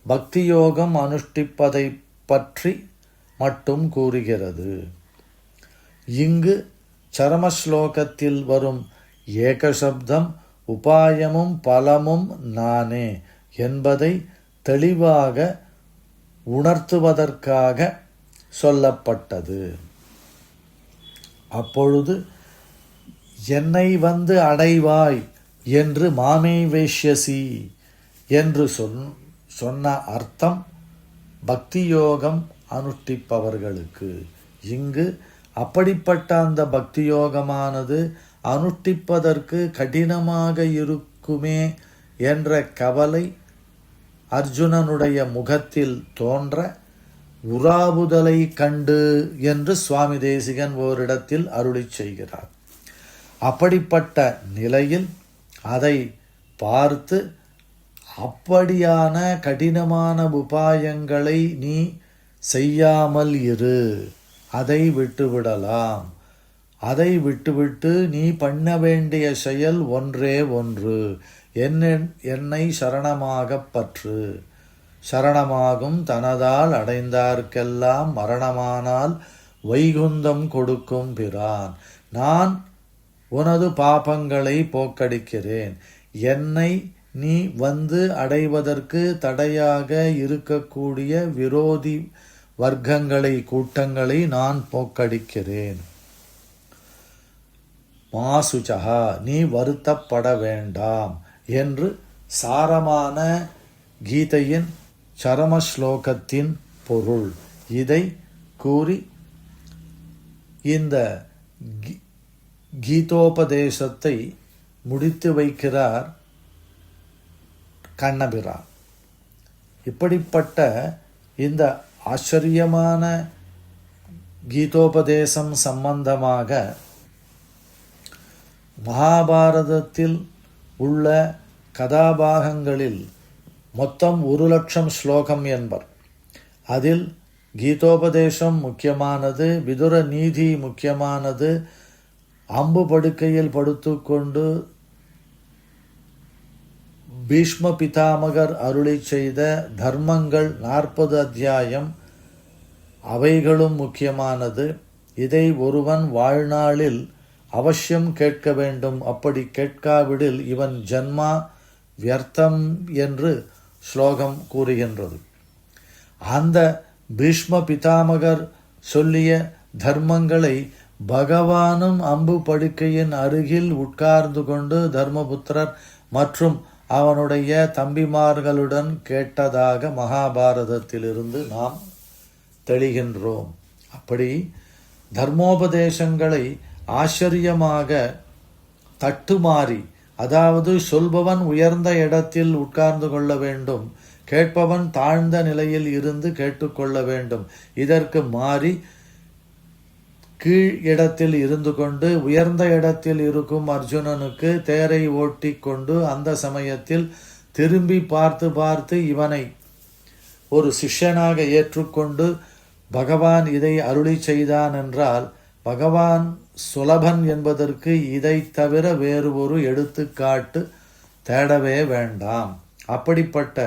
பக்தியோகம் அனுஷ்டிப்பதை பற்றி மட்டும் கூறுகிறது. இங்கு சரமஸ்லோகத்தில் வரும் ஏகசப்தம் உபாயமும் பலமும் நானே என்பதை தெளிவாக உணர்த்துவதற்காக சொல்லப்பட்டது. அப்பொழுது என்னை வந்து அடைவாய் என்று மாமே வேஷ்யசி என்று சொன்ன அர்த்தம் பக்தியோகம் அனுஷ்டிப்பவர்களுக்கு. இங்கு அப்படிப்பட்ட அந்த பக்தியோகமானது அனுஷ்டிப்பதற்கு கடினமாக இருக்குமே என்ற கவலை அர்ஜுனனுடைய முகத்தில் தோன்ற உறாவுதலை கண்டு என்று சுவாமி தேசிகன் ஓரிடத்தில் அருளிச் செய்கிறார். அப்படிப்பட்ட நிலையில் அதை பார்த்து அப்படியான கடினமான உபாயங்களை நீ செய்யாமல் இரு, அதை விட்டுவிடலாம். அதை விட்டுவிட்டு நீ பண்ண வேண்டிய செயல் ஒன்றே ஒன்று, என்னை சரணமாகப் பற்று. சரணமாகும் தனதால் அடைந்தார்க்கெல்லாம் மரணமானால் வைகுந்தம் கொடுக்கும் பிரான். நான் உனது பாபங்களை போக்கடிக்கிறேன். என்னை நீ வந்து அடைவதற்கு தடையாக இருக்கக்கூடிய விரோதி வர்க்கங்களை கூட்டங்களை நான் போக்கடிக்கிறேன். மாசுச்சகா, நீ வருத்தப்பட வேண்டாம் என்று சாரமான கீதையின் சரமஸ்லோகத்தின் பொருள். இதை கூறி இந்த கீதோபதேசத்தை முடித்து வைக்கிறார் கண்ணபிரான். இப்படிப்பட்ட இந்த ஆச்சரியமான கீதோபதேசம் சம்பந்தமாக மகாபாரதத்தில் உள்ள கதாபாகங்களில் மொத்தம் 1,00,000 ஸ்லோகம் என்பர். அதில் கீதோபதேசம் முக்கியமானது, விதுர நீதி முக்கியமானது, அம்பு படுக்கையில் படுத்துக்கொண்டு பீஷ்ம பிதாமகர் அருளி செய்த தர்மங்கள் 40 அத்தியாயம் அவைகளும் முக்கியமானது. இதை ஒருவன் வாழ்நாளில் அவசியம் கேட்க வேண்டும். அப்படி கேட்காவிடில் இவன் ஜன்மா வியர்த்தம் என்று ஸ்லோகம் கூறுகின்றது. அந்த பீஷ்ம பிதாமகர் சொல்லிய தர்மங்களை பகவானும் அம்பு படுக்கையின் அருகில் உட்கார்ந்து கொண்டு தர்மபுத்திரர் மற்றும் அவனுடைய தம்பிமார்களுடன் கேட்டதாக மகாபாரதத்திலிருந்து நாம் தெளிகின்றோம். அப்படி தர்மோபதேசங்களை ஆச்சரியமாக தட்டுமாறி, அதாவது சொல்பவன் உயர்ந்த இடத்தில் உட்கார்ந்து கொள்ள வேண்டும், கேட்பவன் தாழ்ந்த நிலையில் இருந்து கேட்டுக்கொள்ள வேண்டும். இதற்கு மாறி கீழ் இடத்தில் இருந்து கொண்டு உயர்ந்த இடத்தில் இருக்கும் அர்ஜுனனுக்கு தேரை ஓட்டி கொண்டு அந்த சமயத்தில் திரும்பி பார்த்து பார்த்து இவனை ஒரு சிஷ்யனாக ஏற்றுக்கொண்டு பகவான் இதை அருளி செய்தான் என்றால், பகவான் சுலபன் என்பதற்கு இதை தவிர வேறு ஒரு எடுத்துக்காட்டு தேடவே வேண்டாம். அப்படிப்பட்ட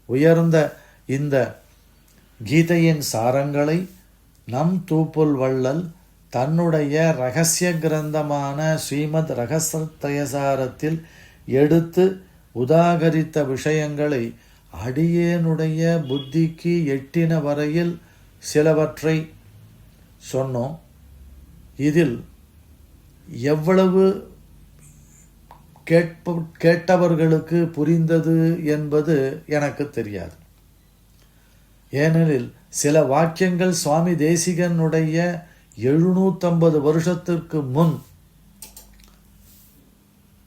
உயர்ந்த இந்த கீதையின் சாரங்களை நம் தூப்புல் வள்ளல் தன்னுடைய இரகசிய கிரந்தமான ஸ்ரீமத் ரகசியத்ரயசாரத்தில் எடுத்து உதாகரித்த விஷயங்களை அடியேனுடைய புத்திக்கு எட்டின வரையில் சிலவற்றை சொன்னோம். இதில் எவ்வளவு கேட்டவர்களுக்கு புரிந்தது என்பது எனக்கு தெரியாது. ஏனெனில் சில வாக்கியங்கள் சுவாமி தேசிகனுடைய 750 வருஷத்திற்கு முன்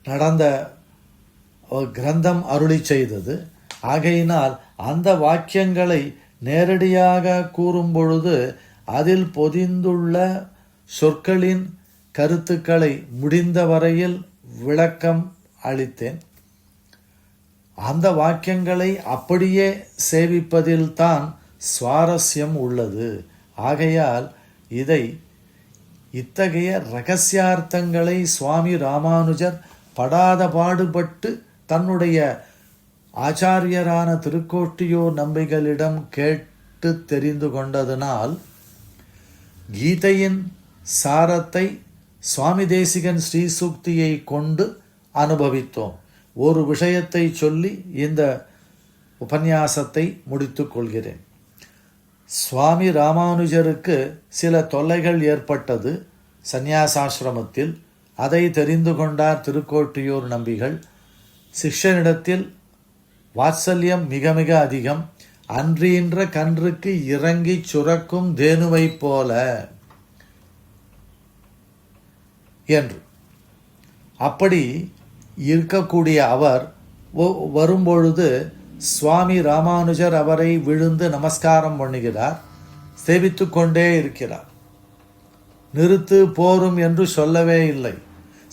நடந்த கிரந்தம் அருளி செய்தது. ஆகையினால் அந்த வாக்கியங்களை நேரடியாக கூறும் பொழுது அதில் பொதிந்துள்ள சொற்களின் கருத்துக்களை முடிந்த வரையில் விளக்கம் அளித்தேன். அந்த வாக்கியங்களை அப்படியே சேவிப்பதில்தான் சுவாரஸ்யம் உள்ளது. ஆகையால் இத்தகைய இரகசியார்த்தங்களை சுவாமி ராமானுஜர் படாத பாடுபட்டு தன்னுடைய ஆச்சாரியரான திருக்கோட்டியூர் நம்பிகளிடம் கேட்டு தெரிந்து கொண்டதனால் கீதையின் சாரத்தை சுவாமி தேசிகன் ஸ்ரீசூக்தியை கொண்டு அனுபவித்தோம். ஒரு விஷயத்தை சொல்லி இந்த உபன்யாசத்தை முடித்துக் கொள்கிறேன். சுவாமி ராமானுஜருக்கு சில தொல்லைகள் ஏற்பட்டது சந்நியாசாசிரமத்தில். அதை தெரிந்து கொண்டார் திருக்கோட்டியூர் நம்பிகள். சிஷ்யனிடத்தில் வாத்சல்யம் மிக மிக அதிகம். அன்றீன்ற கன்றுக்கு இறங்கி சுரக்கும் தேனுவைப் போல என்று. அப்படி இருக்கக்கூடிய அவர் வரும்பொழுது சுவாமி ராமானுஜர் அவரை விழுந்து நமஸ்காரம் பண்ணுகிறார். சேவித்து கொண்டே இருக்கிறார். நிறுத்து போரும் என்று சொல்லவே இல்லை.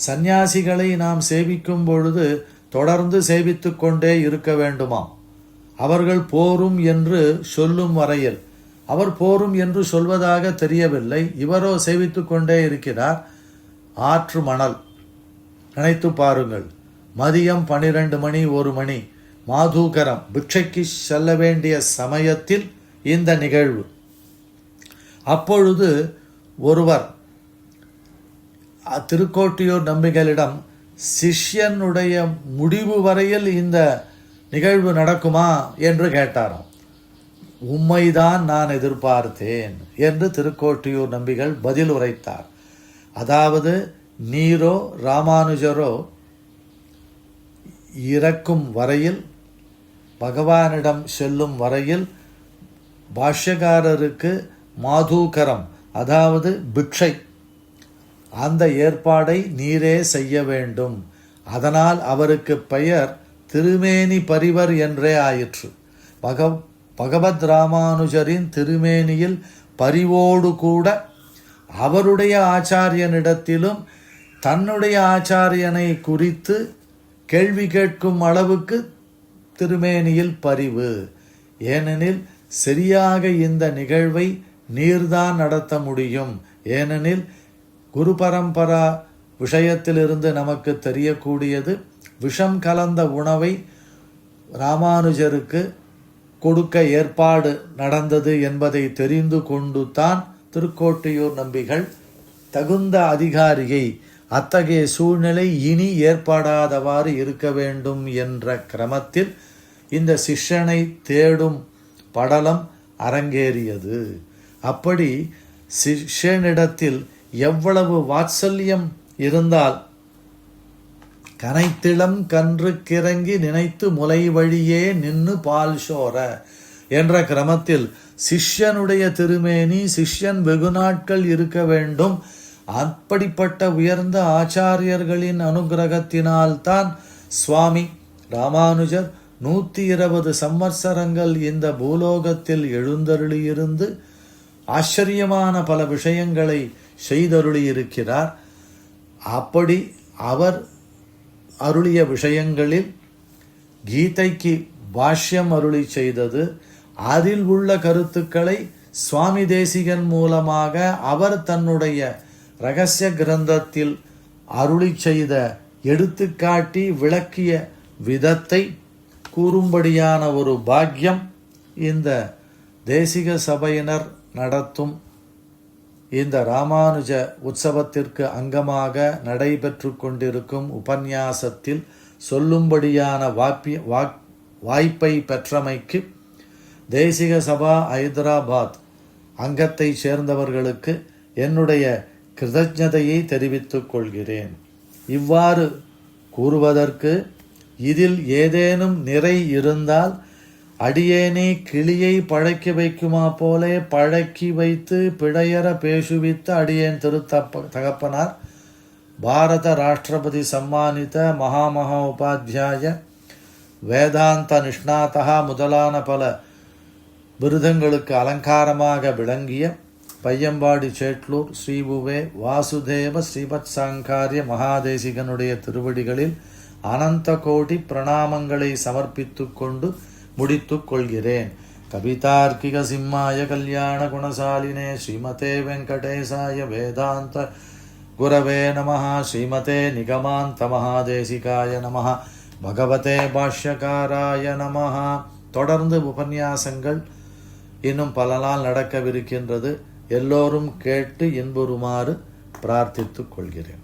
சந்நியாசிகளை நாம் சேவிக்கும் பொழுது தொடர்ந்து சேவித்து கொண்டே இருக்க வேண்டுமாம். அவர்கள் போரும் என்று சொல்லும் வரையில். அவர் போரும் என்று சொல்வதாக தெரியவில்லை. இவரோ சேவித்து கொண்டே இருக்கிறார். ஆற்று மணல் நினைத்து பாருங்கள். மதியம் 12 மணி 1 மணி மாதூகரம் பிக்ஷைக்கு செல்ல வேண்டிய சமயத்தில் இந்த நிகழ்வு. அப்பொழுது ஒருவர் திருக்கோட்டியூர் நம்பிகளிடம் சிஷ்யனுடைய முடிவு வரையில் இந்த நிகழ்வு நடக்குமா என்று கேட்டாராம். உம்மைதான் நான் எதிர்பார்த்தேன் என்று திருக்கோட்டியூர் நம்பிகள் பதில் உரைத்தார். அதாவது நீரோ ராமானுஜரோ இறக்கும் வரையில், பகவானிடம் செல்லும் வரையில் பாஷ்யக்காரருக்கு மாதூகரம் அதாவது பிக்ஷை அந்த ஏற்பாடை நீரே செய்ய வேண்டும். அதனால் அவருக்கு பெயர் திருமேனி பரிவர் என்றே ஆயிற்று. பகவத் ராமானுஜரின் திருமேனியில் பரிவோடு கூட அவருடைய ஆச்சாரியனிடத்திலும் தன்னுடைய ஆச்சாரியனை குறித்து கேள்வி கேட்கும் அளவுக்கு திருமேனியில் பரிவு. ஏனெனில் சரியாக இந்த நிகழ்வை நீர்தான் நடத்த முடியும். ஏனெனில் குரு பரம்பரா விஷயத்திலிருந்து நமக்கு தெரியக்கூடியது விஷம் கலந்த உணவை ராமானுஜருக்கு கொடுக்க ஏற்பாடு நடந்தது என்பதை தெரிந்து கொண்டு தான் திருக்கோட்டியூர் நம்பிகள் தகுந்த அதிகாரியை அத்தகைய சூழ்நிலை இனி ஏற்படாதவாறு இருக்க வேண்டும் என்ற கிரமத்தில் இந்த சிஷ்யனை தேடும் படலம் அரங்கேறியது. அப்படி சிஷ்யனிடத்தில் எவ்வளவு வாத்சல்யம் இருந்தால் கனைத்திளம் கன்று கிறங்கி நினைத்து முலை வழியே நின்னு பால் சோர என்ற கிரமத்தில் சிஷ்யனுடைய திருமேனி சிஷ்யன் வெகு நாட்கள் இருக்க வேண்டும். அப்படிப்பட்ட உயர்ந்த ஆச்சாரியர்களின் அனுகிரகத்தினால்தான் சுவாமி ராமானுஜர் 120 சம்வத்சரங்கள் இந்த பூலோகத்தில் எழுந்தருளியிருந்து ஆச்சரியமான பல விஷயங்களை செய்தருளியிருக்கிறார். அப்படி அவர் அருளிய விஷயங்களில் கீதைக்கு பாஷ்யம் அருளி செய்தது, அதில் உள்ள கருத்துக்களை சுவாமி தேசிகன் மூலமாக அவர் தன்னுடைய இரகசிய கிரந்தத்தில் அருளி செய்த எடுத்துக்காட்டி விளக்கிய விதத்தை கூறும்படியான ஒரு பாக்கியம் இந்த தேசிக சபையினர் நடத்தும் இந்த ராமானுஜ உற்சவத்திற்கு அங்கமாக நடைபெற்று கொண்டிருக்கும் உபன்யாசத்தில் சொல்லும்படியான வாய்ப்பை பெற்றமைக்கு தேசிக சபா ஐதராபாத் அங்கத்தை சேர்ந்தவர்களுக்கு என்னுடைய கிருதஜதையை தெரிவித்துக் கொள்கிறேன். இவ்வாறு கூறுவதற்கு இதில் ஏதேனும் நிறை இருந்தால் அடியேனே கிளியை பழக்கி வைக்குமா போலே பழக்கி வைத்து பிழையற பேசுவித்த அடியேன் தகப்பனார் பாரத ராஷ்டிரபதி சம்மானித மகாமகா உபாத்தியாய வேதாந்த நிஷ்ணாதா முதலான பல விருதங்களுக்கு அலங்காரமாக விளங்கிய பையம்பாடி சேட்லூர் ஸ்ரீபுவே வாசுதேவ ஸ்ரீபத் சாங்காரிய மகாதேசிகனுடைய திருவடிகளில் அனந்த கோடி பிரணாமங்களை சமர்ப்பித்து கொண்டு முடித்துக் கொள்கிறேன். கவிதார்க்கிக சிம்மாய கல்யாண குணசாலினே ஸ்ரீமதே வெங்கடேசாய வேதாந்த குரவே நமஹ. ஸ்ரீமதே நிகமாந்த மகாதேசிகாய நமஹ. பகவதே பாஷ்யகாராய நமஹ. தொடர்ந்து உபன்யாசங்கள் இன்னும் பல நாள் நடக்கவிருக்கின்றது. எல்லோரும் கேட்டு இன்புறுமாறு பிரார்த்தித்துக் கொள்கிறேன்.